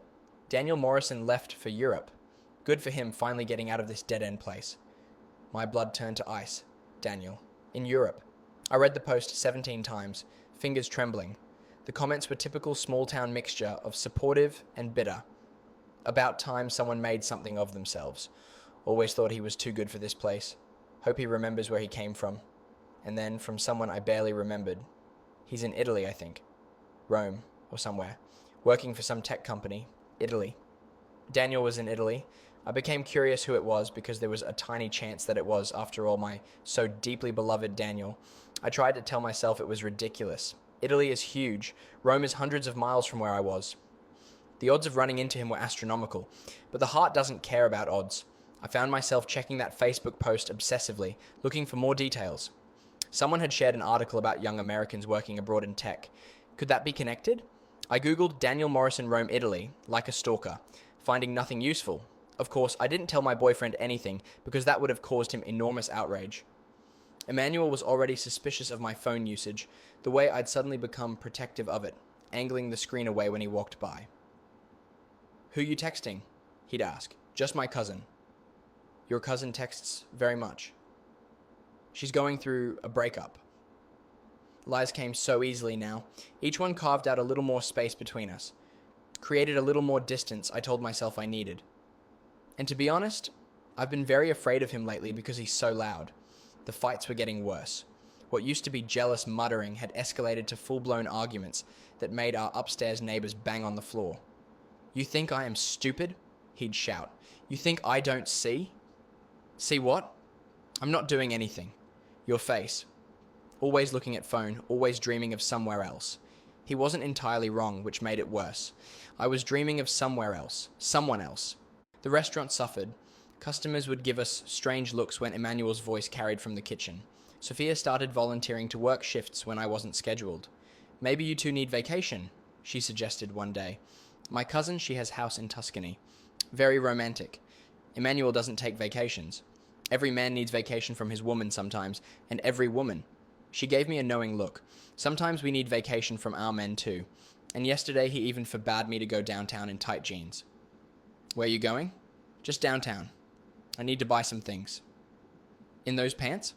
Daniel Morrison left for Europe. Good for him finally getting out of this dead-end place." My blood turned to ice. Daniel. In Europe. I read the post 17 times, fingers trembling. The comments were typical small-town mixture of supportive and bitter. About time someone made something of themselves. Always thought he was too good for this place. Hope he remembers where he came from. And then from someone I barely remembered. He's in Italy, I think. Rome, or somewhere. Working for some tech company. Italy. Daniel was in Italy. I became curious who it was because there was a tiny chance that it was, after all, my so deeply beloved Daniel. I tried to tell myself it was ridiculous. Italy is huge. Rome is hundreds of miles from where I was. The odds of running into him were astronomical, but the heart doesn't care about odds. I found myself checking that Facebook post obsessively, looking for more details. Someone had shared an article about young Americans working abroad in tech. Could that be connected? I googled Daniel Morrison Rome, Italy, like a stalker, finding nothing useful. Of course, I didn't tell my boyfriend anything because that would have caused him enormous outrage. Emmanuel was already suspicious of my phone usage, the way I'd suddenly become protective of it, angling the screen away when he walked by. "Who you texting?" he'd ask. "Just my cousin." "Your cousin texts very much." "She's going through a breakup." Lies came so easily now. Each one carved out a little more space between us, created a little more distance I told myself I needed. And to be honest, I've been very afraid of him lately because he's so loud. The fights were getting worse. What used to be jealous muttering had escalated to full-blown arguments that made our upstairs neighbors bang on the floor. "You think I am stupid?" he'd shout. "You think I don't see?" "See what?" "I'm not doing anything." "Your face." Always looking at phone, always dreaming of somewhere else. He wasn't entirely wrong, which made it worse. I was dreaming of somewhere else, someone else. The restaurant suffered. Customers would give us strange looks when Emmanuel's voice carried from the kitchen. Sophia started volunteering to work shifts when I wasn't scheduled. "Maybe you two need vacation," she suggested one day. My cousin, she has house in Tuscany. Very romantic. Emmanuel doesn't take vacations. Every man needs vacation from his woman sometimes, and every woman. She gave me a knowing look. Sometimes we need vacation from our men too. And yesterday he even forbade me to go downtown in tight jeans. "Where you going?" "Just downtown. I need to buy some things." "In those pants?"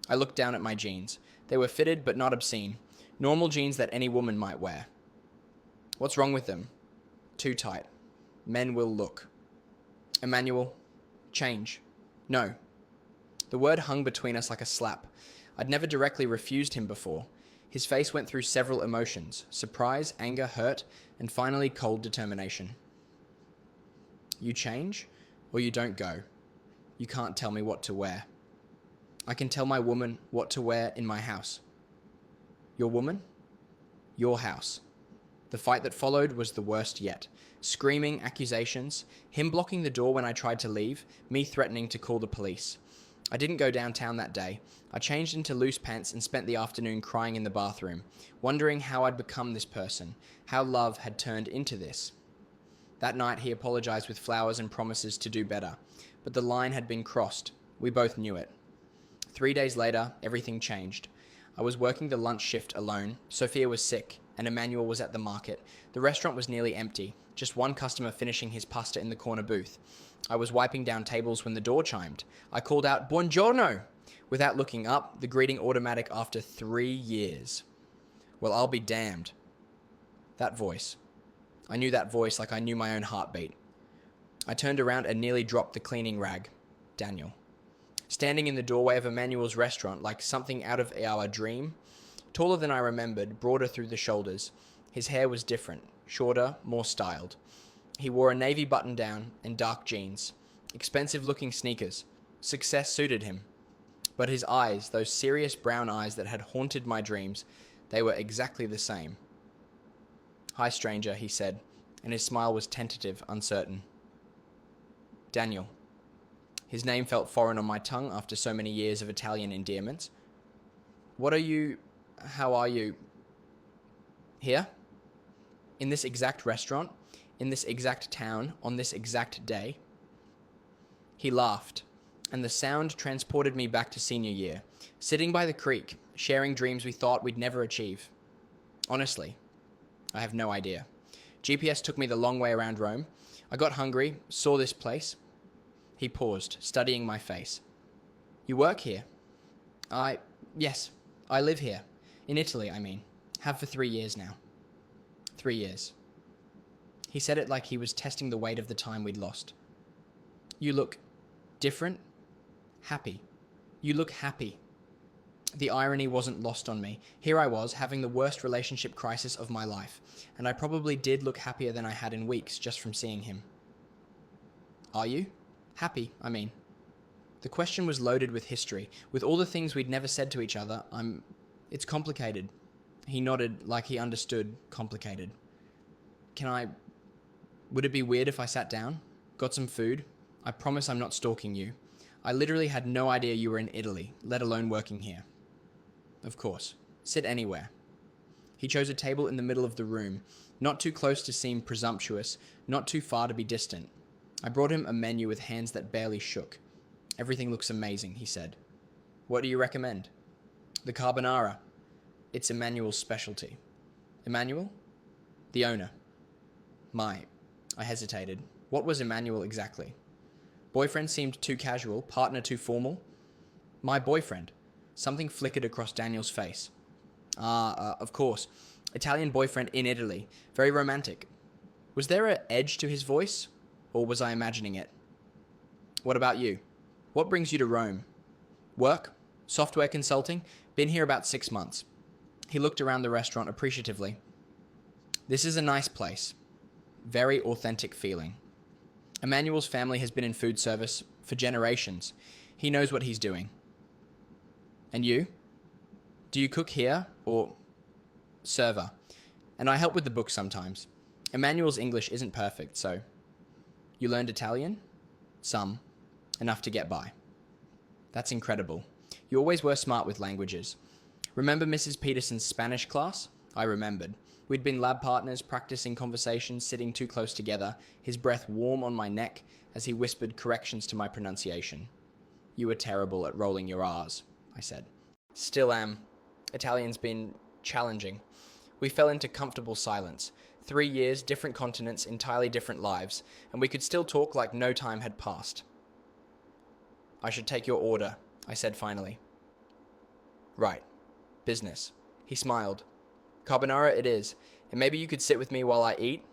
I looked down at my jeans. They were fitted but not obscene. Normal jeans that any woman might wear. "What's wrong with them?" "Too tight. Men will look." "Emmanuel, change." "No." The word hung between us like a slap. I'd never directly refused him before. His face went through several emotions: surprise, anger, hurt, and finally cold determination. "You change, or you don't go. You can't tell me what to wear." "I can tell my woman what to wear in my house." "Your woman?" "Your house." The fight that followed was the worst yet. Screaming, accusations, him blocking the door when I tried to leave, me threatening to call the police. I didn't go downtown that day. I changed into loose pants and spent the afternoon crying in the bathroom, wondering how I'd become this person, how love had turned into this. That night he apologized with flowers and promises to do better, but the line had been crossed. We both knew it. 3 days later, everything changed. I was working the lunch shift alone. Sophia was sick, and Emmanuel was at the market. The restaurant was nearly empty, just one customer finishing his pasta in the corner booth. I was wiping down tables when the door chimed. I called out, "Buongiorno!" Without looking up, the greeting automatic after 3 years. Well, I'll be damned. That voice. I knew that voice like I knew my own heartbeat. I turned around and nearly dropped the cleaning rag. Daniel. Standing in the doorway of Emmanuel's restaurant like something out of our dream. Taller than I remembered, broader through the shoulders. His hair was different, shorter, more styled. He wore a navy button-down and dark jeans. Expensive-looking sneakers. Success suited him. But his eyes, those serious brown eyes that had haunted my dreams, they were exactly the same. "Hi, stranger," he said, and his smile was tentative, uncertain. Daniel. His name felt foreign on my tongue after so many years of Italian endearments. How are you? Here? In this exact restaurant? In this exact town? On this exact day? He laughed, and the sound transported me back to senior year, sitting by the creek, sharing dreams we thought we'd never achieve. Honestly, I have no idea. GPS took me the long way around Rome. I got hungry, saw this place. He paused, studying my face. "You work here?" Yes, I live here. In Italy, I mean. Have for 3 years now. 3 years. He said it like he was testing the weight of the time we'd lost. "You look different, happy. You look happy." The irony wasn't lost on me. Here I was, having the worst relationship crisis of my life, and I probably did look happier than I had in weeks just from seeing him. "Are you? Happy, I mean." The question was loaded with history, with all the things we'd never said to each other. It's complicated. He nodded like he understood complicated. Would it be weird if I sat down? Got some food? I promise I'm not stalking you. I literally had no idea you were in Italy, let alone working here. Of course. Sit anywhere. He chose a table in the middle of the room, not too close to seem presumptuous, not too far to be distant. I brought him a menu with hands that barely shook. "Everything looks amazing," he said. "What do you recommend?" "The carbonara. It's Emmanuel's specialty." "Emmanuel?" "The owner." I hesitated. What was Emmanuel exactly? Boyfriend seemed too casual, partner too formal. "My boyfriend." Something flickered across Daniel's face. Of course. Italian boyfriend in Italy. Very romantic." Was there an edge to his voice? Or was I imagining it? "What about you? What brings you to Rome?" "Work. Software consulting. Been here about 6 months." He looked around the restaurant appreciatively. "This is a nice place. Very authentic feeling. Emmanuel's family has been in food service for generations. He knows what he's doing." "And you? Do you cook here or server? And I help with the book sometimes. Emmanuel's English isn't perfect, so..." "You learned Italian?" "Some. Enough to get by." "That's incredible. You always were smart with languages. Remember Mrs. Peterson's Spanish class?" I remembered. We'd been lab partners, practicing conversations, sitting too close together, his breath warm on my neck as he whispered corrections to my pronunciation. "You were terrible at rolling your R's," I said. "Still am. Italian's been challenging." We fell into comfortable silence. 3 years, different continents, entirely different lives, and we could still talk like no time had passed. "I should take your order," I said finally. "Right. Business." He smiled. "Carbonara it is, and maybe you could sit with me while I eat,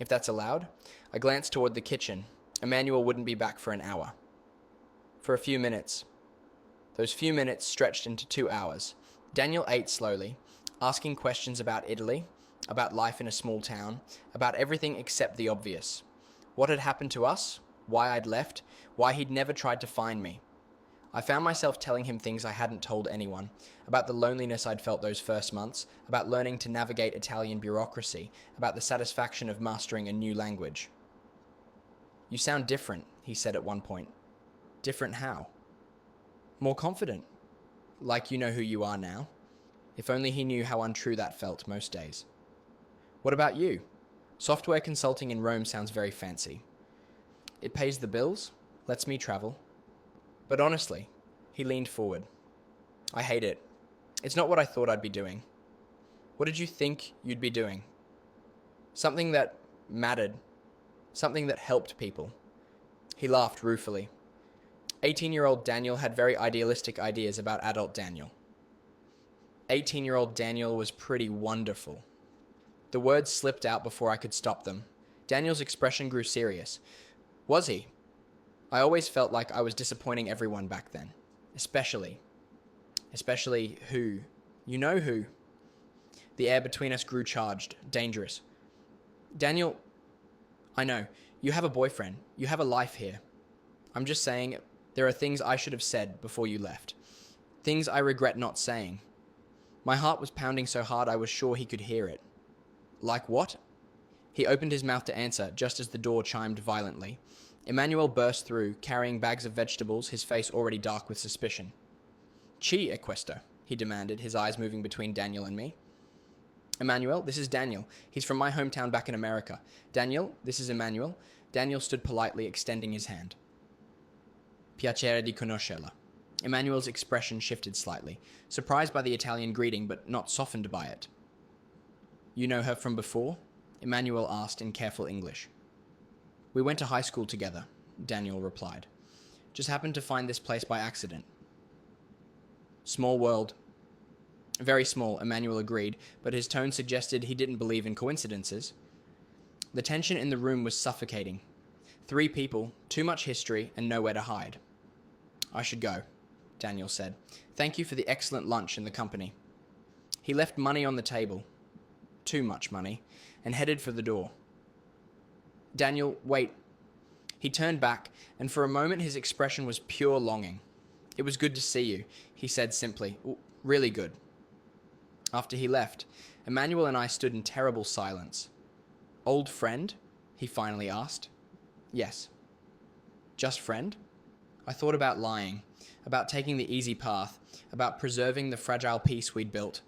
if that's allowed." I glanced toward the kitchen. Emmanuel wouldn't be back for an hour. For a few minutes. Those few minutes stretched into 2 hours. Daniel ate slowly, asking questions about Italy, about life in a small town, about everything except the obvious. What had happened to us, why I'd left, why he'd never tried to find me. I found myself telling him things I hadn't told anyone, about the loneliness I'd felt those first months, about learning to navigate Italian bureaucracy, about the satisfaction of mastering a new language. "You sound different," he said at one point. "Different how?" "More confident. Like you know who you are now." If only he knew how untrue that felt most days. "What about you? Software consulting in Rome sounds very fancy." "It pays the bills, lets me travel. But honestly," he leaned forward, "I hate it. It's not what I thought I'd be doing." "What did you think you'd be doing?" "Something that mattered. Something that helped people." He laughed ruefully. 18-year-old Daniel had very idealistic ideas about adult Daniel. 18-year-old Daniel was pretty wonderful. The words slipped out before I could stop them. Daniel's expression grew serious. Was he? I always felt like I was disappointing everyone back then. Especially who? You know who. The air between us grew charged, dangerous. Daniel, I know, you have a boyfriend. You have a life here. I'm just saying, there are things I should have said before you left. Things I regret not saying. My heart was pounding so hard I was sure he could hear it. Like what? He opened his mouth to answer just as the door chimed violently. Emmanuel burst through, carrying bags of vegetables, his face already dark with suspicion. Chi, Equesto, he demanded, his eyes moving between Daniel and me. Emmanuel, this is Daniel. He's from my hometown back in America. Daniel, this is Emmanuel. Daniel stood politely, extending his hand. Piacere di conoscerla. Emmanuel's expression shifted slightly, surprised by the Italian greeting, but not softened by it. You know her from before? Emmanuel asked in careful English. We went to high school together, Daniel replied. Just happened to find this place by accident. Small world. Very small, Emmanuel agreed, but his tone suggested he didn't believe in coincidences. The tension in the room was suffocating. 3 people, too much history, and nowhere to hide. I should go, Daniel said. Thank you for the excellent lunch and the company. He left money on the table, too much money, and headed for the door. Daniel, wait. He turned back, and for a moment his expression was pure longing. It was good to see you, he said simply. Really good. After he left, Emmanuel and I stood in terrible silence. Old friend? He finally asked. Yes. Just friend? I thought about lying, about taking the easy path, about preserving the fragile peace we'd built.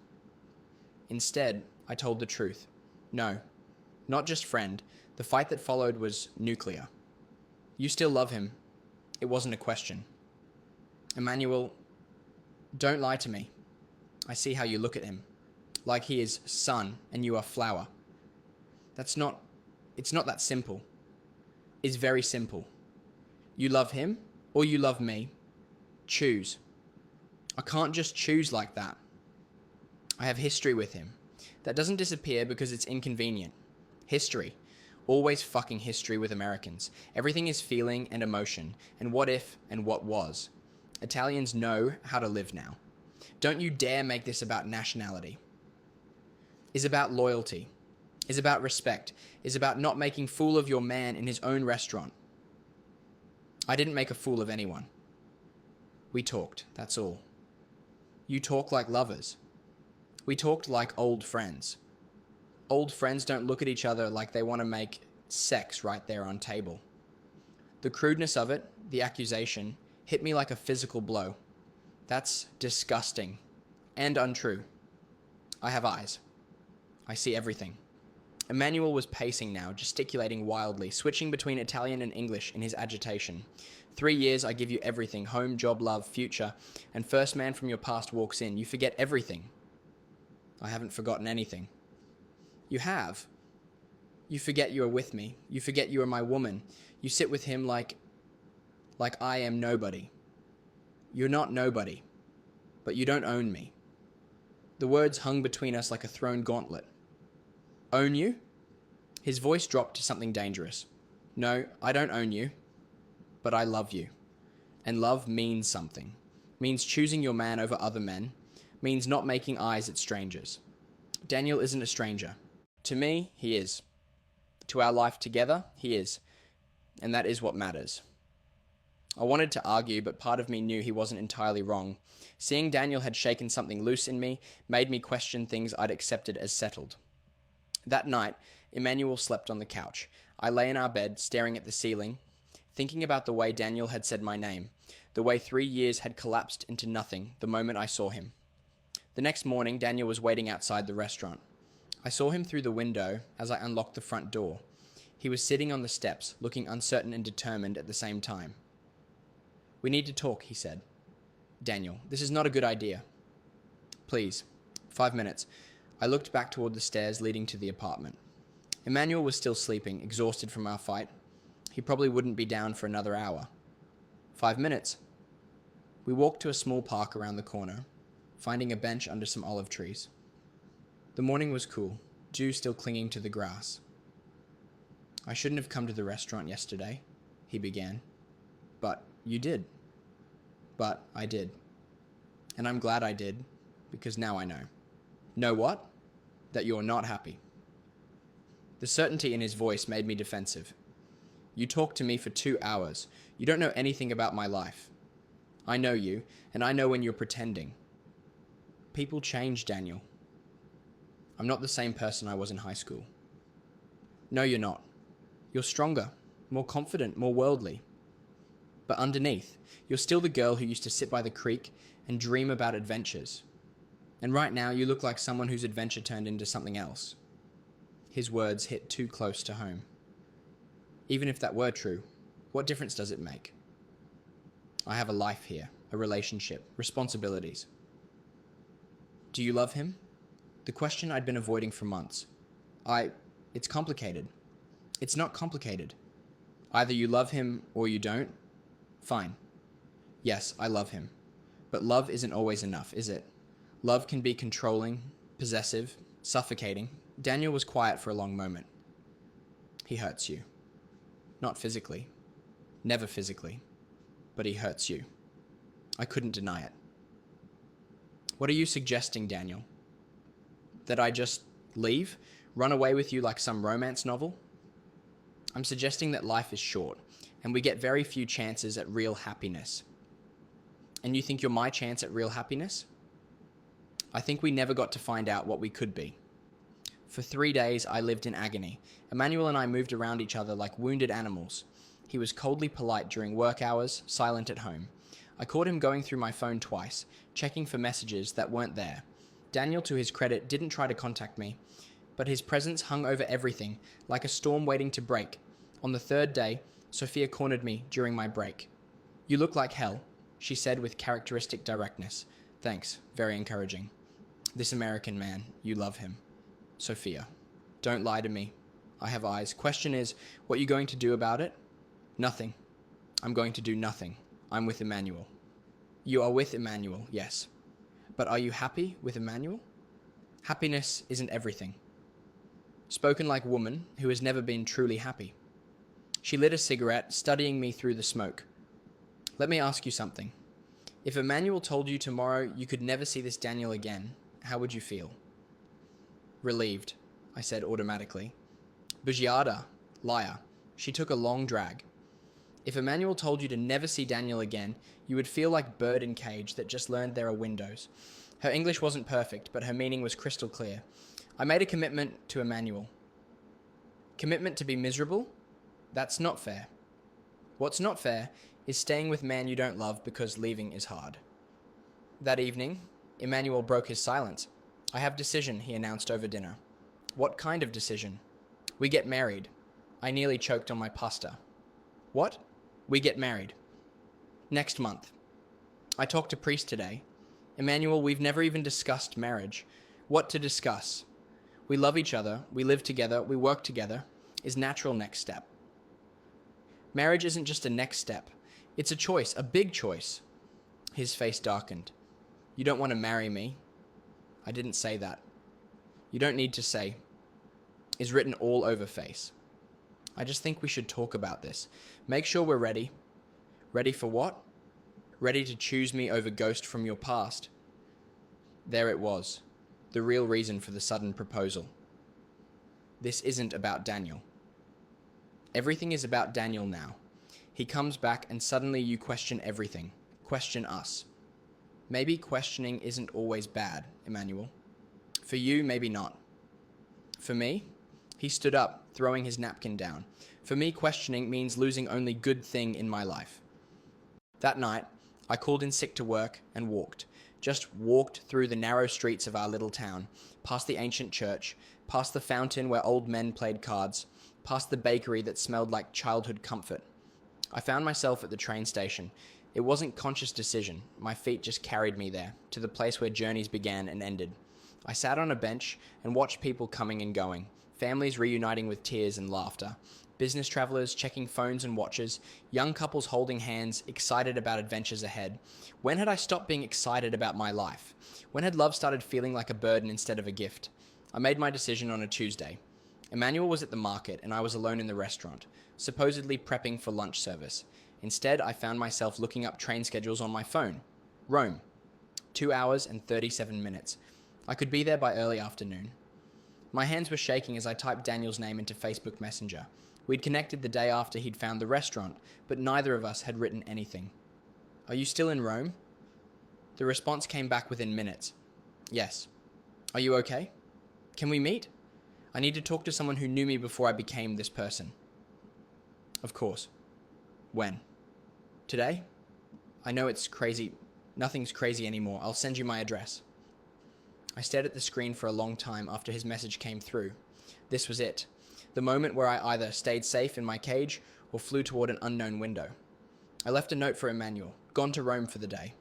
Instead, I told the truth. No, not just friend. The fight that followed was nuclear. You still love him. It wasn't a question. Emmanuel, don't lie to me. I see how you look at him. Like he is sun and you are flower. It's not that simple. It's very simple. You love him or you love me. Choose. I can't just choose like that. I have history with him. That doesn't disappear because it's inconvenient. History. Always fucking history with Americans. Everything is feeling and emotion, and what if and what was. Italians know how to live now. Don't you dare make this about nationality. Is about loyalty. Is about respect. Is about not making fool of your man in his own restaurant. I didn't make a fool of anyone. We talked, that's all. You talk like lovers. We talked like old friends. Old friends don't look at each other like they want to make sex right there on table. The crudeness of it, the accusation, hit me like a physical blow. That's disgusting and untrue. I have eyes. I see everything. Emmanuel was pacing now, gesticulating wildly, switching between Italian and English in his agitation. 3 years, I give you everything, home, job, love, future, and first man from your past walks in. You forget everything. I haven't forgotten anything. You have. You forget you are with me. You forget you are my woman. You sit with him like I am nobody. You're not nobody, but you don't own me. The words hung between us like a thrown gauntlet. Own you? His voice dropped to something dangerous. No, I don't own you, but I love you. And love means something. Means choosing your man over other men. Means not making eyes at strangers. Daniel isn't a stranger. To me, he is. To our life together, he is. And that is what matters. I wanted to argue, but part of me knew he wasn't entirely wrong. Seeing Daniel had shaken something loose in me made me question things I'd accepted as settled. That night, Emmanuel slept on the couch. I lay in our bed, staring at the ceiling, thinking about the way Daniel had said my name, the way 3 years had collapsed into nothing the moment I saw him. The next morning, Daniel was waiting outside the restaurant. I saw him through the window as I unlocked the front door. He was sitting on the steps, looking uncertain and determined at the same time. We need to talk, he said. Daniel, this is not a good idea. Please. 5 minutes. I looked back toward the stairs leading to the apartment. Emmanuel was still sleeping, exhausted from our fight. He probably wouldn't be down for another hour. 5 minutes. We walked to a small park around the corner, finding a bench under some olive trees. The morning was cool, dew still clinging to the grass. I shouldn't have come to the restaurant yesterday, he began. But you did. But I did. And I'm glad I did, because now I know. Know what? That you're not happy. The certainty in his voice made me defensive. You talked to me for 2 hours. You don't know anything about my life. I know you, and I know when you're pretending. People change, Daniel. I'm not the same person I was in high school. No, you're not. You're stronger, more confident, more worldly. But underneath, you're still the girl who used to sit by the creek and dream about adventures. And right now, you look like someone whose adventure turned into something else. His words hit too close to home. Even if that were true, what difference does it make? I have a life here, a relationship, responsibilities. Do you love him? The question I'd been avoiding for months. It's complicated. It's not complicated. Either you love him or you don't. Fine. Yes, I love him. But love isn't always enough, is it? Love can be controlling, possessive, suffocating. Daniel was quiet for a long moment. He hurts you. Not physically. Never physically. But he hurts you. I couldn't deny it. What are you suggesting, Daniel? That I just leave? Run away with you like some romance novel? I'm suggesting that life is short, and we get very few chances at real happiness. And you think you're my chance at real happiness? I think we never got to find out what we could be. For 3 days, I lived in agony. Emmanuel and I moved around each other like wounded animals. He was coldly polite during work hours, silent at home. I caught him going through my phone twice, checking for messages that weren't there. Daniel, to his credit, didn't try to contact me, but his presence hung over everything, like a storm waiting to break. On the 3rd day, Sophia cornered me during my break. You look like hell, she said with characteristic directness. Thanks, very encouraging. This American man, you love him. Sophia, don't lie to me. I have eyes. Question is, what you going to do about it? Nothing. I'm going to do nothing. I'm with Emmanuel. You are with Emmanuel, yes. But are you happy with Emmanuel? Happiness isn't everything. Spoken like a woman who has never been truly happy. She lit a cigarette, studying me through the smoke. Let me ask you something. If Emmanuel told you tomorrow you could never see this Daniel again, how would you feel? Relieved, I said automatically. Bugiada, liar. She took a long drag. If Emmanuel told you to never see Daniel again, you would feel like bird in cage that just learned there are windows. Her English wasn't perfect, but her meaning was crystal clear. I made a commitment to Emmanuel. Commitment to be miserable? That's not fair. What's not fair is staying with man you don't love because leaving is hard. That evening, Emmanuel broke his silence. I have decision, he announced over dinner. What kind of decision? We get married. I nearly choked on my pasta. What? We get married. Next month. I talked to priest today. Emmanuel, we've never even discussed marriage. What to discuss? We love each other, we live together, we work together, is natural next step. Marriage isn't just a next step. It's a choice, a big choice. His face darkened. You don't want to marry me. I didn't say that. You don't need to say. Is written all over face. I just think we should talk about this. Make sure we're ready. Ready for what? Ready to choose me over ghost from your past. There it was. The real reason for the sudden proposal. This isn't about Daniel. Everything is about Daniel now. He comes back and suddenly you question everything. Question us. Maybe questioning isn't always bad, Emmanuel. For you, maybe not. For me, he stood up, throwing his napkin down. For me, questioning means losing only good thing in my life. That night, I called in sick to work and walked. Just walked through the narrow streets of our little town, past the ancient church, past the fountain where old men played cards, past the bakery that smelled like childhood comfort. I found myself at the train station. It wasn't conscious decision. My feet just carried me there, to the place where journeys began and ended. I sat on a bench and watched people coming and going, families reuniting with tears and laughter, business travelers checking phones and watches, young couples holding hands, excited about adventures ahead. When had I stopped being excited about my life? When had love started feeling like a burden instead of a gift? I made my decision on a Tuesday. Emmanuel was at the market and I was alone in the restaurant, supposedly prepping for lunch service. Instead, I found myself looking up train schedules on my phone. Rome. 2 hours and 37 minutes. I could be there by early afternoon. My hands were shaking as I typed Daniel's name into Facebook Messenger. We'd connected the day after he'd found the restaurant, but neither of us had written anything. Are you still in Rome? The response came back within minutes. Yes. Are you okay? Can we meet? I need to talk to someone who knew me before I became this person. Of course. When? Today? I know it's crazy. Nothing's crazy anymore. I'll send you my address. I stared at the screen for a long time after his message came through. This was it. The moment where I either stayed safe in my cage or flew toward an unknown window. I left a note for Emmanuel. Gone to Rome for the day.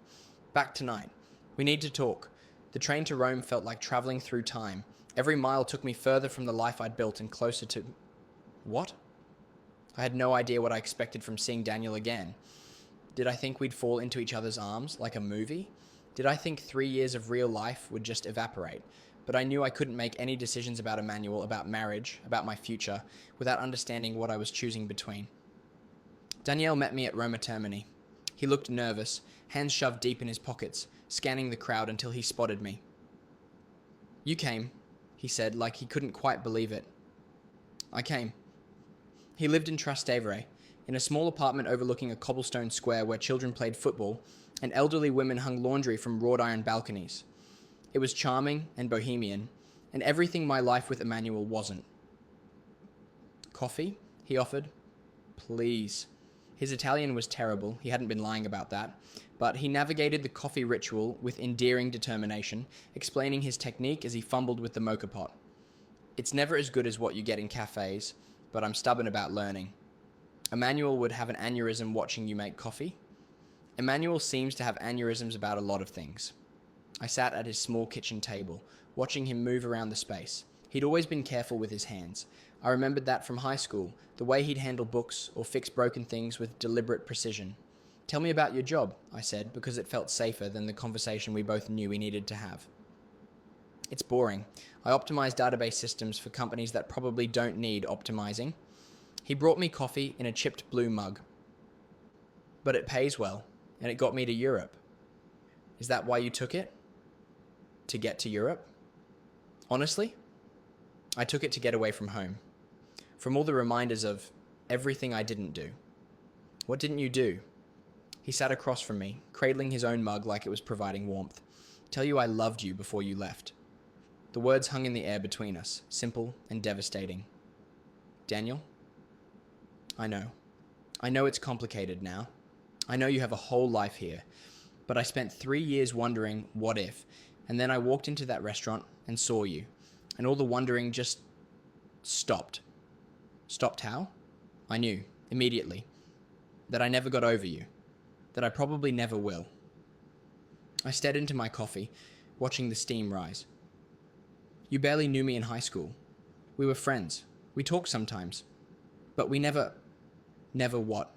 Back tonight. We need to talk. The train to Rome felt like traveling through time. Every mile took me further from the life I'd built and closer to... What? I had no idea what I expected from seeing Daniel again. Did I think we'd fall into each other's arms like a movie? Did I think 3 years of real life would just evaporate? But I knew I couldn't make any decisions about Emmanuel, about marriage, about my future, without understanding what I was choosing between. Daniel met me at Roma Termini. He looked nervous, hands shoved deep in his pockets, scanning the crowd until he spotted me. You came, he said, like he couldn't quite believe it. I came. He lived in Trastevere, in a small apartment overlooking a cobblestone square where children played football and elderly women hung laundry from wrought iron balconies. It was charming and bohemian, and everything my life with Emmanuel wasn't. Coffee? He offered. Please. His Italian was terrible, he hadn't been lying about that, but he navigated the coffee ritual with endearing determination, explaining his technique as he fumbled with the mocha pot. It's never as good as what you get in cafes, but I'm stubborn about learning. Emmanuel would have an aneurysm watching you make coffee. Emmanuel seems to have aneurysms about a lot of things. I sat at his small kitchen table, watching him move around the space. He'd always been careful with his hands. I remembered that from high school, the way he'd handle books or fix broken things with deliberate precision. Tell me about your job, I said, because it felt safer than the conversation we both knew we needed to have. It's boring. I optimize database systems for companies that probably don't need optimizing. He brought me coffee in a chipped blue mug. But it pays well, and it got me to Europe. Is that why you took it? To get to Europe? Honestly, I took it to get away from home. From all the reminders of everything I didn't do. What didn't you do? He sat across from me, cradling his own mug like it was providing warmth. Tell you I loved you before you left. The words hung in the air between us, simple and devastating. Daniel? I know. I know it's complicated now. I know you have a whole life here. But I spent 3 years wondering what if, and then I walked into that restaurant and saw you, and all the wondering just stopped. Stopped how? I knew, immediately, that I never got over you, that I probably never will. I stared into my coffee, watching the steam rise. You barely knew me in high school. We were friends. We talked sometimes. But we never what?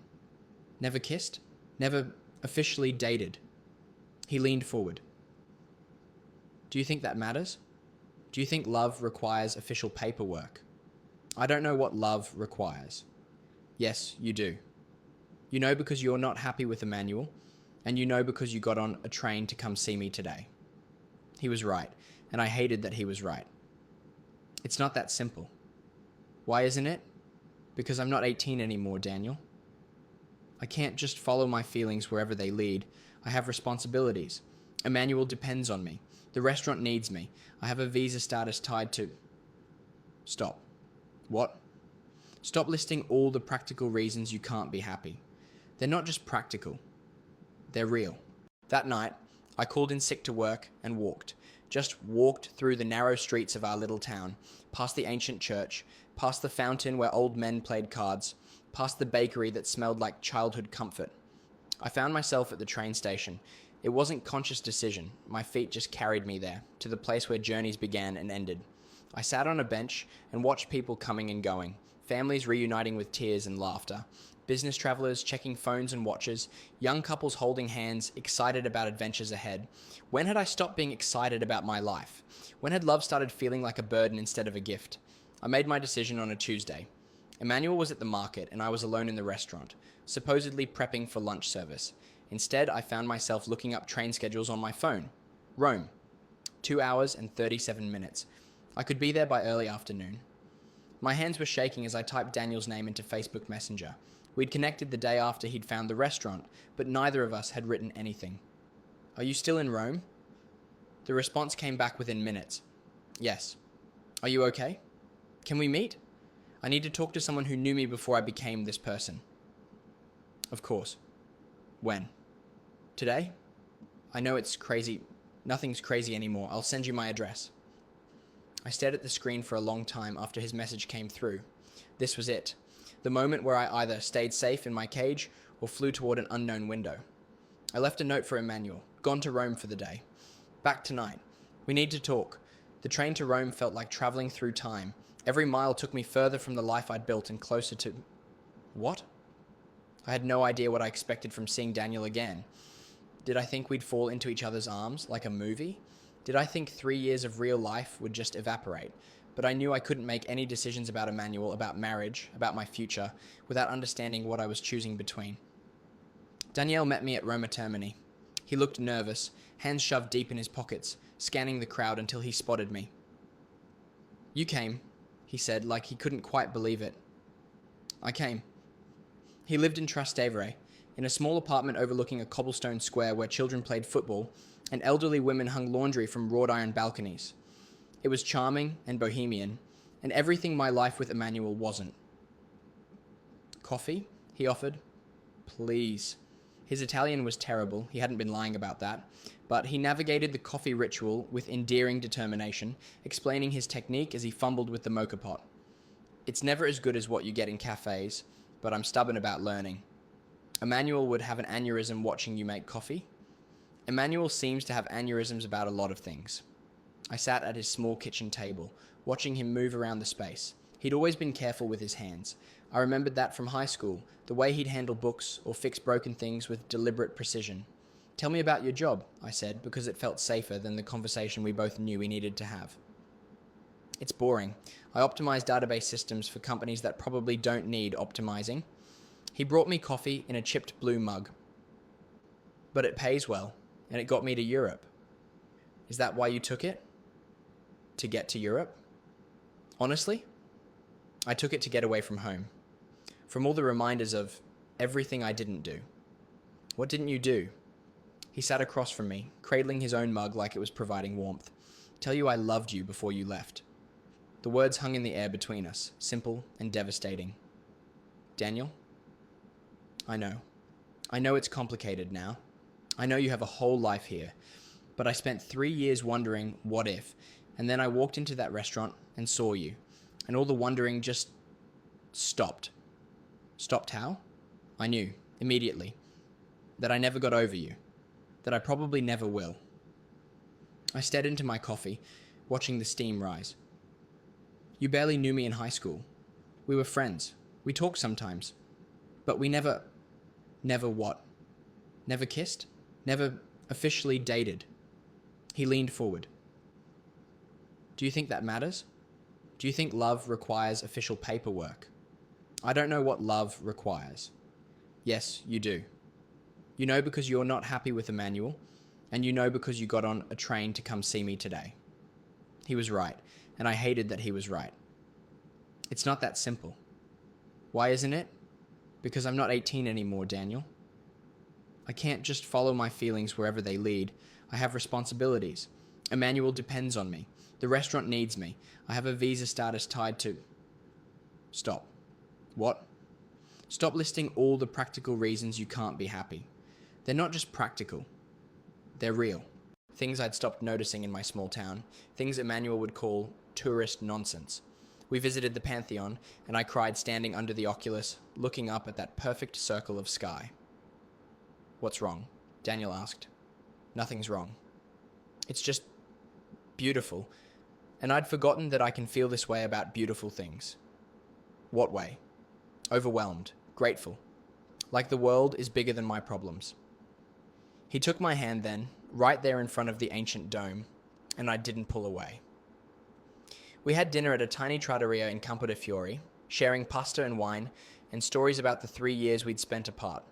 Never kissed? Never officially dated? He leaned forward. Do you think that matters? Do you think love requires official paperwork? I don't know what love requires. Yes, you do. You know because you're not happy with Emmanuel, and you know because you got on a train to come see me today. He was right, and I hated that he was right. It's not that simple. Why isn't it? Because I'm not 18 anymore, Daniel. I can't just follow my feelings wherever they lead. I have responsibilities. Emmanuel depends on me. The restaurant needs me. I have a visa status tied to... Stop. What? Stop listing all the practical reasons you can't be happy. They're not just practical. They're real. That night, I called in sick to work and walked. Just walked through the narrow streets of our little town, past the ancient church, past the fountain where old men played cards, past the bakery that smelled like childhood comfort. I found myself at the train station. It wasn't conscious decision. My feet just carried me there, to the place where journeys began and ended. I sat on a bench and watched people coming and going, families reuniting with tears and laughter, business travelers checking phones and watches, young couples holding hands, excited about adventures ahead. When had I stopped being excited about my life? When had love started feeling like a burden instead of a gift? I made my decision on a Tuesday. Emmanuel was at the market and I was alone in the restaurant, supposedly prepping for lunch service. Instead, I found myself looking up train schedules on my phone. Rome. 2 hours and 37 minutes. I could be there by early afternoon. My hands were shaking as I typed Daniel's name into Facebook Messenger. We'd connected the day after he'd found the restaurant, but neither of us had written anything. Are you still in Rome? The response came back within minutes. Yes. Are you okay? Can we meet? I need to talk to someone who knew me before I became this person. Of course. When? Today? I know it's crazy. Nothing's crazy anymore. I'll send you my address. I stared at the screen for a long time after his message came through. This was it. The moment where I either stayed safe in my cage or flew toward an unknown window. I left a note for Emmanuel. Gone to Rome for the day. Back tonight. We need to talk. The train to Rome felt like traveling through time. Every mile took me further from the life I'd built and closer to... What? I had no idea what I expected from seeing Daniel again. Did I think we'd fall into each other's arms like a movie? Did I think 3 years of real life would just evaporate? But I knew I couldn't make any decisions about Emmanuel, about marriage, about my future, without understanding what I was choosing between. Daniel met me at Roma Termini. He looked nervous, hands shoved deep in his pockets, scanning the crowd until he spotted me. You came, he said, like he couldn't quite believe it. I came. He lived in Trastevere, in a small apartment overlooking a cobblestone square where children played football and elderly women hung laundry from wrought iron balconies. It was charming and bohemian, and everything my life with Emmanuel wasn't. Coffee? He offered. Please. His Italian was terrible, he hadn't been lying about that, but he navigated the coffee ritual with endearing determination, explaining his technique as he fumbled with the mocha pot. It's never as good as what you get in cafes, but I'm stubborn about learning. Emmanuel would have an aneurysm watching you make coffee. Emmanuel seems to have aneurysms about a lot of things. I sat at his small kitchen table, watching him move around the space. He'd always been careful with his hands. I remembered that from high school, the way he'd handle books or fix broken things with deliberate precision. Tell me about your job, I said, because it felt safer than the conversation we both knew we needed to have. It's boring. I optimize database systems for companies that probably don't need optimizing. He brought me coffee in a chipped blue mug. But it pays well, and it got me to Europe. Is that why you took it? To get to Europe? Honestly, I took it to get away from home. From all the reminders of everything I didn't do. What didn't you do? He sat across from me, cradling his own mug like it was providing warmth. Tell you I loved you before you left. The words hung in the air between us, simple and devastating. Daniel? I know. I know it's complicated now. I know you have a whole life here. But I spent 3 years wondering what if, and then I walked into that restaurant and saw you. And all the wondering just stopped. Stopped how? I knew, immediately, that I never got over you. That I probably never will. I stared into my coffee, watching the steam rise. You barely knew me in high school. We were friends. We talked sometimes. But we never what? Never kissed? Never officially dated? He leaned forward. Do you think that matters? Do you think love requires official paperwork? I don't know what love requires. Yes, you do. You know because you're not happy with Emmanuel, and you know because you got on a train to come see me today. He was right, and I hated that he was right. It's not that simple. Why isn't it? Because I'm not 18 anymore, Daniel. I can't just follow my feelings wherever they lead. I have responsibilities. Emmanuel depends on me. The restaurant needs me. I have a visa status tied to... Stop. What? Stop listing all the practical reasons you can't be happy. They're not just practical. They're real. Things I'd stopped noticing in my small town. Things Emmanuel would call tourist nonsense. We visited the Pantheon, and I cried standing under the oculus, looking up at that perfect circle of sky. What's wrong? Daniel asked. Nothing's wrong. It's just beautiful, and I'd forgotten that I can feel this way about beautiful things. What way? Overwhelmed, grateful, like the world is bigger than my problems. He took my hand then, right there in front of the ancient dome, and I didn't pull away. We had dinner at a tiny trattoria in Campo de Fiori, sharing pasta and wine, and stories about the 3 years we'd spent apart.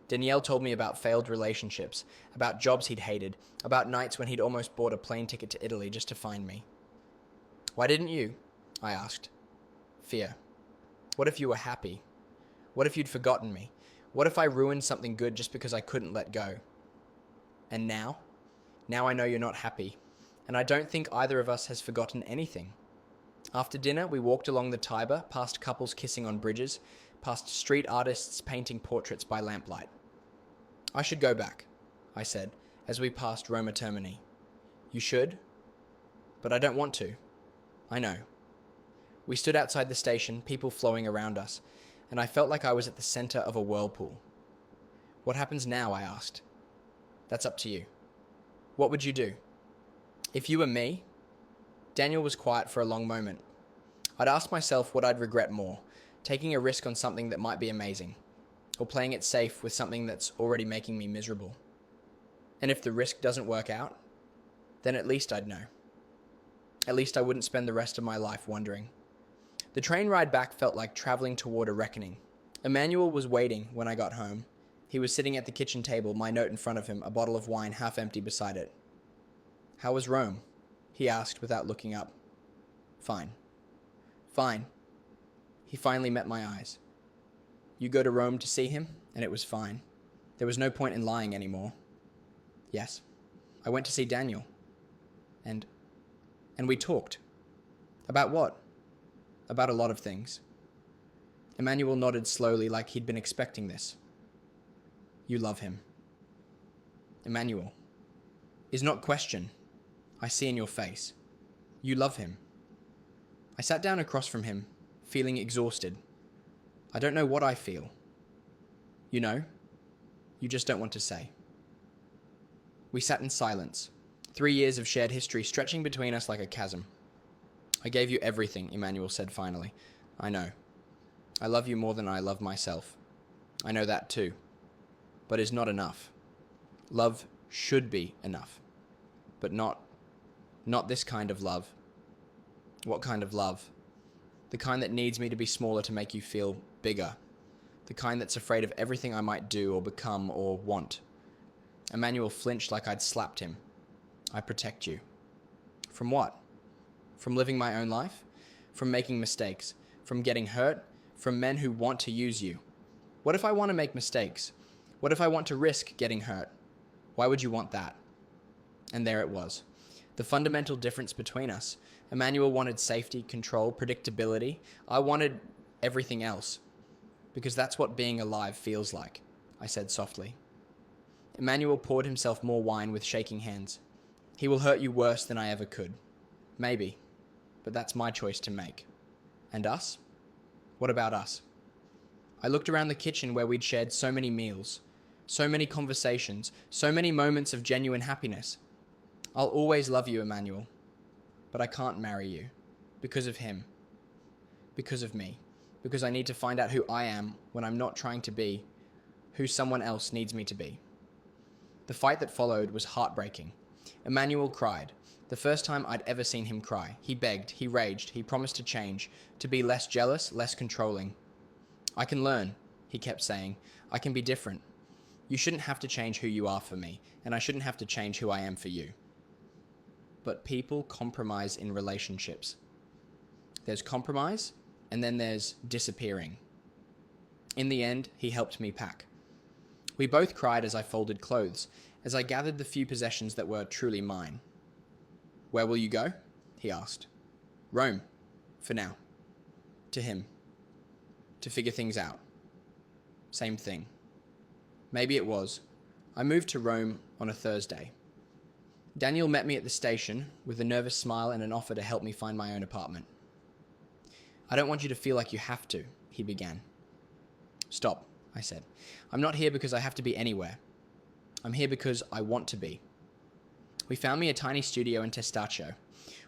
Danielle told me about failed relationships, about jobs he'd hated, about nights when he'd almost bought a plane ticket to Italy just to find me. Why didn't you? I asked. Fear. What if you were happy? What if you'd forgotten me? What if I ruined something good just because I couldn't let go? And now? Now I know you're not happy, and I don't think either of us has forgotten anything. After dinner, we walked along the Tiber, past couples kissing on bridges, past street artists painting portraits by lamplight. I should go back, I said, as we passed Roma Termini. You should? But I don't want to. I know. We stood outside the station, people flowing around us, and I felt like I was at the center of a whirlpool. What happens now? I asked. That's up to you. What would you do? If you were me? Daniel was quiet for a long moment. I'd asked myself what I'd regret more, taking a risk on something that might be amazing, or playing it safe with something that's already making me miserable. And if the risk doesn't work out, then at least I'd know. At least I wouldn't spend the rest of my life wondering. The train ride back felt like traveling toward a reckoning. Emmanuel was waiting when I got home. He was sitting at the kitchen table, my note in front of him, a bottle of wine half empty beside it. How was Rome? He asked without looking up. Fine. Fine. He finally met my eyes. You go to Rome to see him, and it was fine. There was no point in lying anymore. Yes. I went to see Daniel. And we talked. About what? About a lot of things. Emmanuel nodded slowly like he'd been expecting this. You love him. Emmanuel. Is not question. I see in your face. You love him. I sat down across from him, feeling exhausted. I don't know what I feel. You know? You just don't want to say. We sat in silence, 3 years of shared history stretching between us like a chasm. I gave you everything, Emmanuel said finally. I know. I love you more than I love myself. I know that too. But it's not enough. Love should be enough. But not this kind of love. What kind of love? The kind that needs me to be smaller to make you feel bigger. The kind that's afraid of everything I might do or become or want. Emmanuel flinched like I'd slapped him. I protect you. From what? From living my own life? From making mistakes? From getting hurt? From men who want to use you? What if I want to make mistakes? What if I want to risk getting hurt? Why would you want that? And there it was. The fundamental difference between us. Emmanuel wanted safety, control, predictability. I wanted everything else. Because that's what being alive feels like, I said softly. Emmanuel poured himself more wine with shaking hands. He will hurt you worse than I ever could. Maybe. But that's my choice to make. And us? What about us? I looked around the kitchen where we'd shared so many meals, so many conversations, so many moments of genuine happiness. I'll always love you, Emmanuel. But I can't marry you. Because of him. Because of me. Because I need to find out who I am when I'm not trying to be who someone else needs me to be. The fight that followed was heartbreaking. Emmanuel cried. The first time I'd ever seen him cry. He begged, he raged, he promised to change, to be less jealous, less controlling. I can learn, he kept saying. I can be different. You shouldn't have to change who you are for me, and I shouldn't have to change who I am for you. But people compromise in relationships. There's compromise, and then there's disappearing. In the end, he helped me pack. We both cried as I folded clothes, as I gathered the few possessions that were truly mine. Where will you go? He asked. Rome, for now. To him. To figure things out. Same thing. Maybe it was. I moved to Rome on a Thursday. Daniel met me at the station with a nervous smile and an offer to help me find my own apartment. I don't want you to feel like you have to, he began. Stop, I said. I'm not here because I have to be anywhere. I'm here because I want to be. We found me a tiny studio in Testaccio,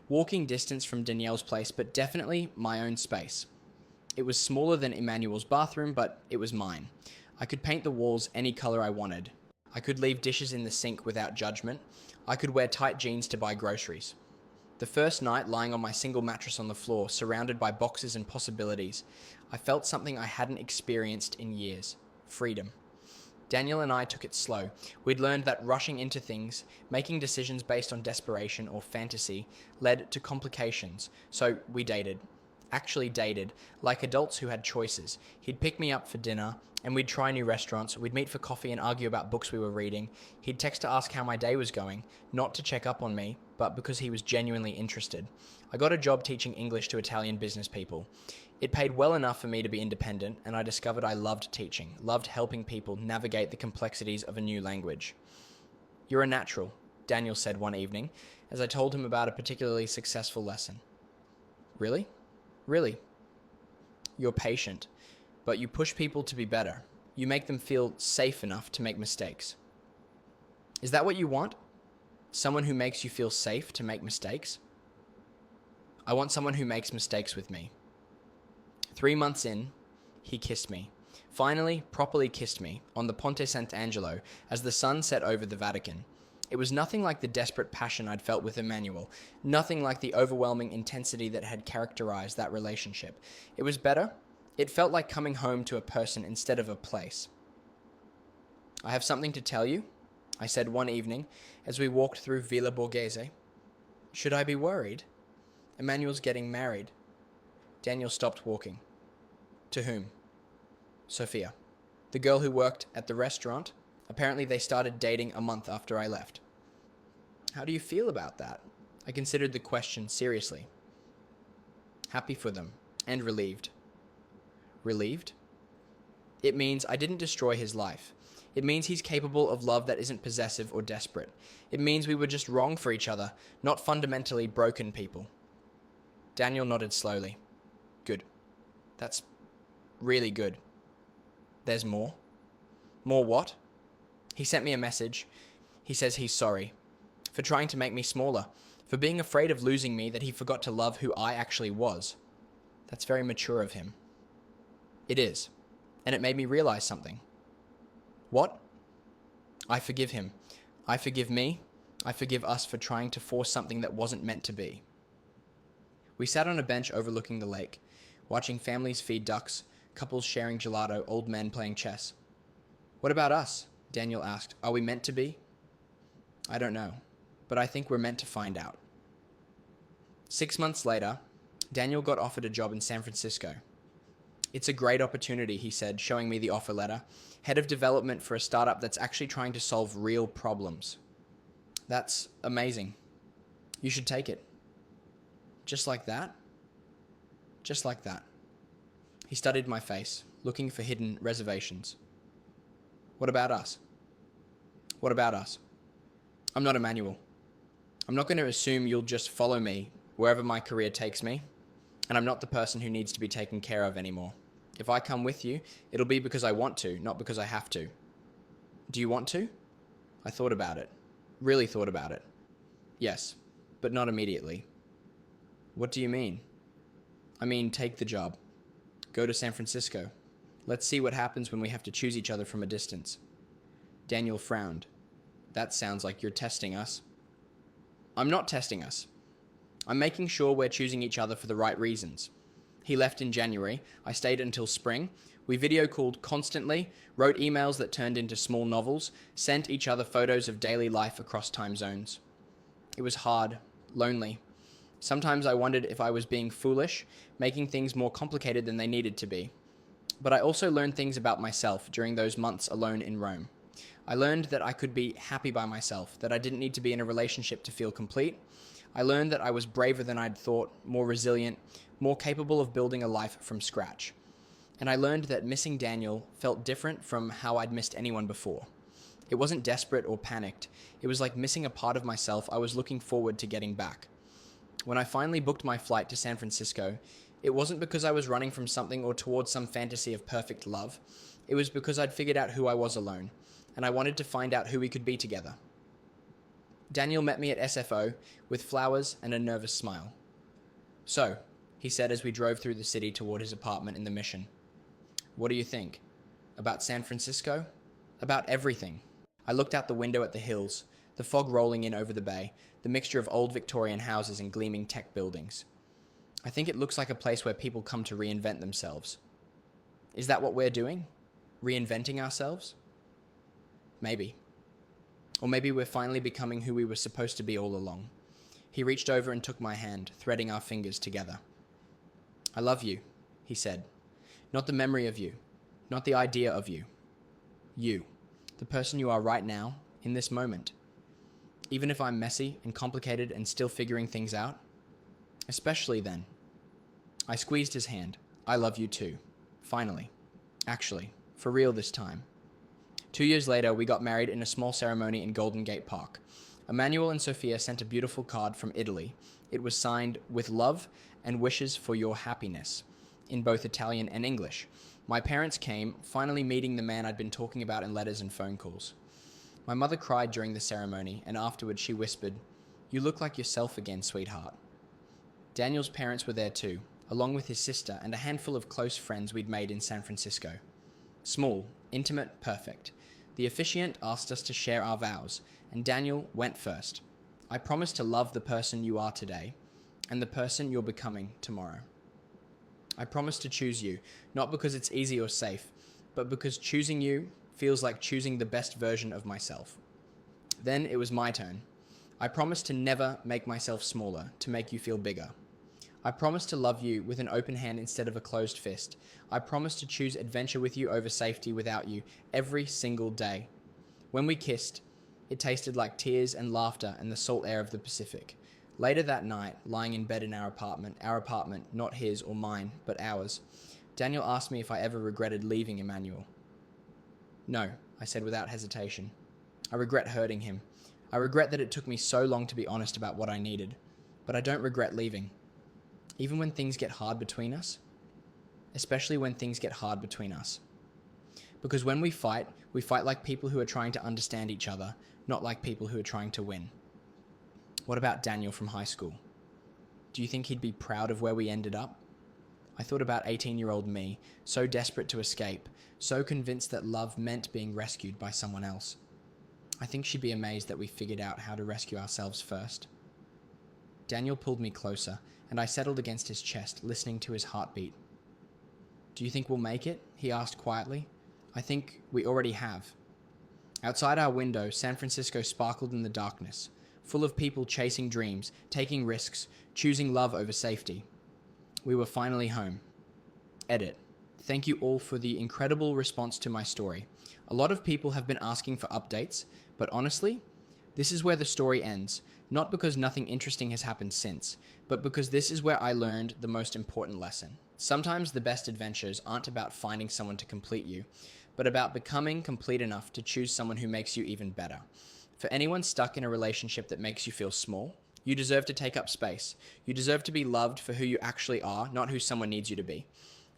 walking distance from Danielle's place, but definitely my own space. It was smaller than Emmanuel's bathroom, but it was mine. I could paint the walls any color I wanted. I could leave dishes in the sink without judgment. I could wear tight jeans to buy groceries. The first night, lying on my single mattress on the floor, surrounded by boxes and possibilities, I felt something I hadn't experienced in years: freedom. Daniel and I took it slow. We'd learned that rushing into things, making decisions based on desperation or fantasy, led to complications, so we dated. Actually dated, like adults who had choices. He'd pick me up for dinner, and we'd try new restaurants. We'd meet for coffee and argue about books we were reading. He'd text to ask how my day was going, not to check up on me, but because he was genuinely interested. I got a job teaching English to Italian business people. It paid well enough for me to be independent, and I discovered I loved teaching, loved helping people navigate the complexities of a new language. "You're a natural," Daniel said one evening, as I told him about a particularly successful lesson. "Really? Really? You're patient, but you push people to be better. You make them feel safe enough to make mistakes." "Is that what you want? Someone who makes you feel safe to make mistakes?" "I want someone who makes mistakes with me." 3 months in, he kissed me. Finally, properly kissed me, on the Ponte Sant'Angelo, as the sun set over the Vatican. It was nothing like the desperate passion I'd felt with Emmanuel, nothing like the overwhelming intensity that had characterized that relationship. It was better. It felt like coming home to a person instead of a place. "I have something to tell you," I said one evening as we walked through Villa Borghese. "Should I be worried? Emmanuel's getting married." Daniel stopped walking. "To whom?" "Sophia, the girl who worked at the restaurant. Apparently they started dating a month after I left." "How do you feel about that?" I considered the question seriously. "Happy for them, and relieved." "Relieved?" "It means I didn't destroy his life. It means he's capable of love that isn't possessive or desperate. It means we were just wrong for each other, not fundamentally broken people." Daniel nodded slowly. "Good. That's really good. There's more?" "More what?" "He sent me a message. He says he's sorry. For trying to make me smaller. For being afraid of losing me, that he forgot to love who I actually was." "That's very mature of him." "It is. And it made me realize something." "What?" "I forgive him. I forgive me. I forgive us for trying to force something that wasn't meant to be." We sat on a bench overlooking the lake, watching families feed ducks, couples sharing gelato, old men playing chess. "What about us?" Daniel asked. "Are we meant to be?" "I don't know, but I think we're meant to find out." 6 months later, Daniel got offered a job in San Francisco. "It's a great opportunity," he said, showing me the offer letter. "Head of development for a startup that's actually trying to solve real problems." "That's amazing. You should take it." "Just like that?" "Just like that." He studied my face, looking for hidden reservations. "What about us?" "What about us?" "I'm not Emmanuel. I'm not going to assume you'll just follow me wherever my career takes me, and I'm not the person who needs to be taken care of anymore. If I come with you, it'll be because I want to, not because I have to." "Do you want to?" I thought about it. Really thought about it. "Yes, but not immediately." "What do you mean?" "I mean, take the job. Go to San Francisco. Let's see what happens when we have to choose each other from a distance." Daniel frowned. "That sounds like you're testing us." "I'm not testing us. I'm making sure we're choosing each other for the right reasons." He left in January. I stayed until spring. We video called constantly, wrote emails that turned into small novels, sent each other photos of daily life across time zones. It was hard, lonely. Sometimes I wondered if I was being foolish, making things more complicated than they needed to be. But I also learned things about myself during those months alone in Rome. I learned that I could be happy by myself, that I didn't need to be in a relationship to feel complete. I learned that I was braver than I'd thought, more resilient, more capable of building a life from scratch. And I learned that missing Daniel felt different from how I'd missed anyone before. It wasn't desperate or panicked. It was like missing a part of myself I was looking forward to getting back. When I finally booked my flight to San Francisco, it wasn't because I was running from something or towards some fantasy of perfect love. It was because I'd figured out who I was alone, and I wanted to find out who we could be together. Daniel met me at SFO with flowers and a nervous smile. "So," he said as we drove through the city toward his apartment in the Mission. What do you think? About San Francisco? About everything. I looked out the window at the hills, the fog rolling in over the bay, the mixture of old Victorian houses and gleaming tech buildings. I think it looks like a place where people come to reinvent themselves. Is that what we're doing? Reinventing ourselves? Maybe. Or maybe we're finally becoming who we were supposed to be all along. He reached over and took my hand, threading our fingers together. I love you, he said. Not the memory of you, not the idea of you. You, the person you are right now, in this moment. Even if I'm messy and complicated and still figuring things out. Especially then. I squeezed his hand. I love you too. Finally. Actually, for real this time. 2 years later, we got married in a small ceremony in Golden Gate Park. Emmanuel and Sophia sent a beautiful card from Italy. It was signed with love and wishes for your happiness, in both Italian and English. My parents came, finally meeting the man I'd been talking about in letters and phone calls. My mother cried during the ceremony, and afterwards she whispered, "You look like yourself again, sweetheart." Daniel's parents were there too, along with his sister and a handful of close friends we'd made in San Francisco. Small, intimate, perfect. The officiant asked us to share our vows, and Daniel went first. I promise to love the person you are today, and the person you're becoming tomorrow. I promise to choose you, not because it's easy or safe, but because choosing you feels like choosing the best version of myself. Then it was my turn. I promise to never make myself smaller, to make you feel bigger. I promise to love you with an open hand instead of a closed fist. I promise to choose adventure with you over safety without you every single day. When we kissed, it tasted like tears and laughter and the salt air of the Pacific. Later that night, lying in bed in our apartment, not his or mine, but ours, Daniel asked me if I ever regretted leaving Emmanuel. No, I said without hesitation. I regret hurting him. I regret that it took me so long to be honest about what I needed, but I don't regret leaving. Even when things get hard between us, especially when things get hard between us. Because when we fight like people who are trying to understand each other, not like people who are trying to win. What about Daniel from high school? Do you think he'd be proud of where we ended up? I thought about 18-year-old me, so desperate to escape, so convinced that love meant being rescued by someone else. I think she'd be amazed that we figured out how to rescue ourselves first. Daniel pulled me closer, and I settled against his chest, listening to his heartbeat. Do you think we'll make it? He asked quietly. I think we already have. Outside our window, San Francisco sparkled in the darkness, full of people chasing dreams, taking risks, choosing love over safety. We were finally home. Edit. Thank you all for the incredible response to my story. A lot of people have been asking for updates, but honestly, this is where the story ends, not because nothing interesting has happened since, but because this is where I learned the most important lesson. Sometimes the best adventures aren't about finding someone to complete you, but about becoming complete enough to choose someone who makes you even better. For anyone stuck in a relationship that makes you feel small, you deserve to take up space. You deserve to be loved for who you actually are, not who someone needs you to be.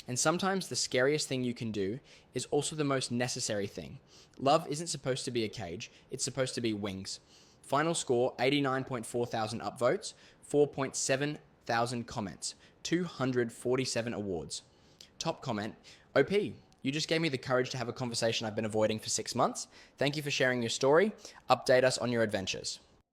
And sometimes the scariest thing you can do is also the most necessary thing. Love isn't supposed to be a cage, it's supposed to be wings. Final score, 89.4 thousand upvotes, 4.7 thousand comments, 247 awards. Top comment, OP, you just gave me the courage to have a conversation I've been avoiding for 6 months. Thank you for sharing your story. Update us on your adventures.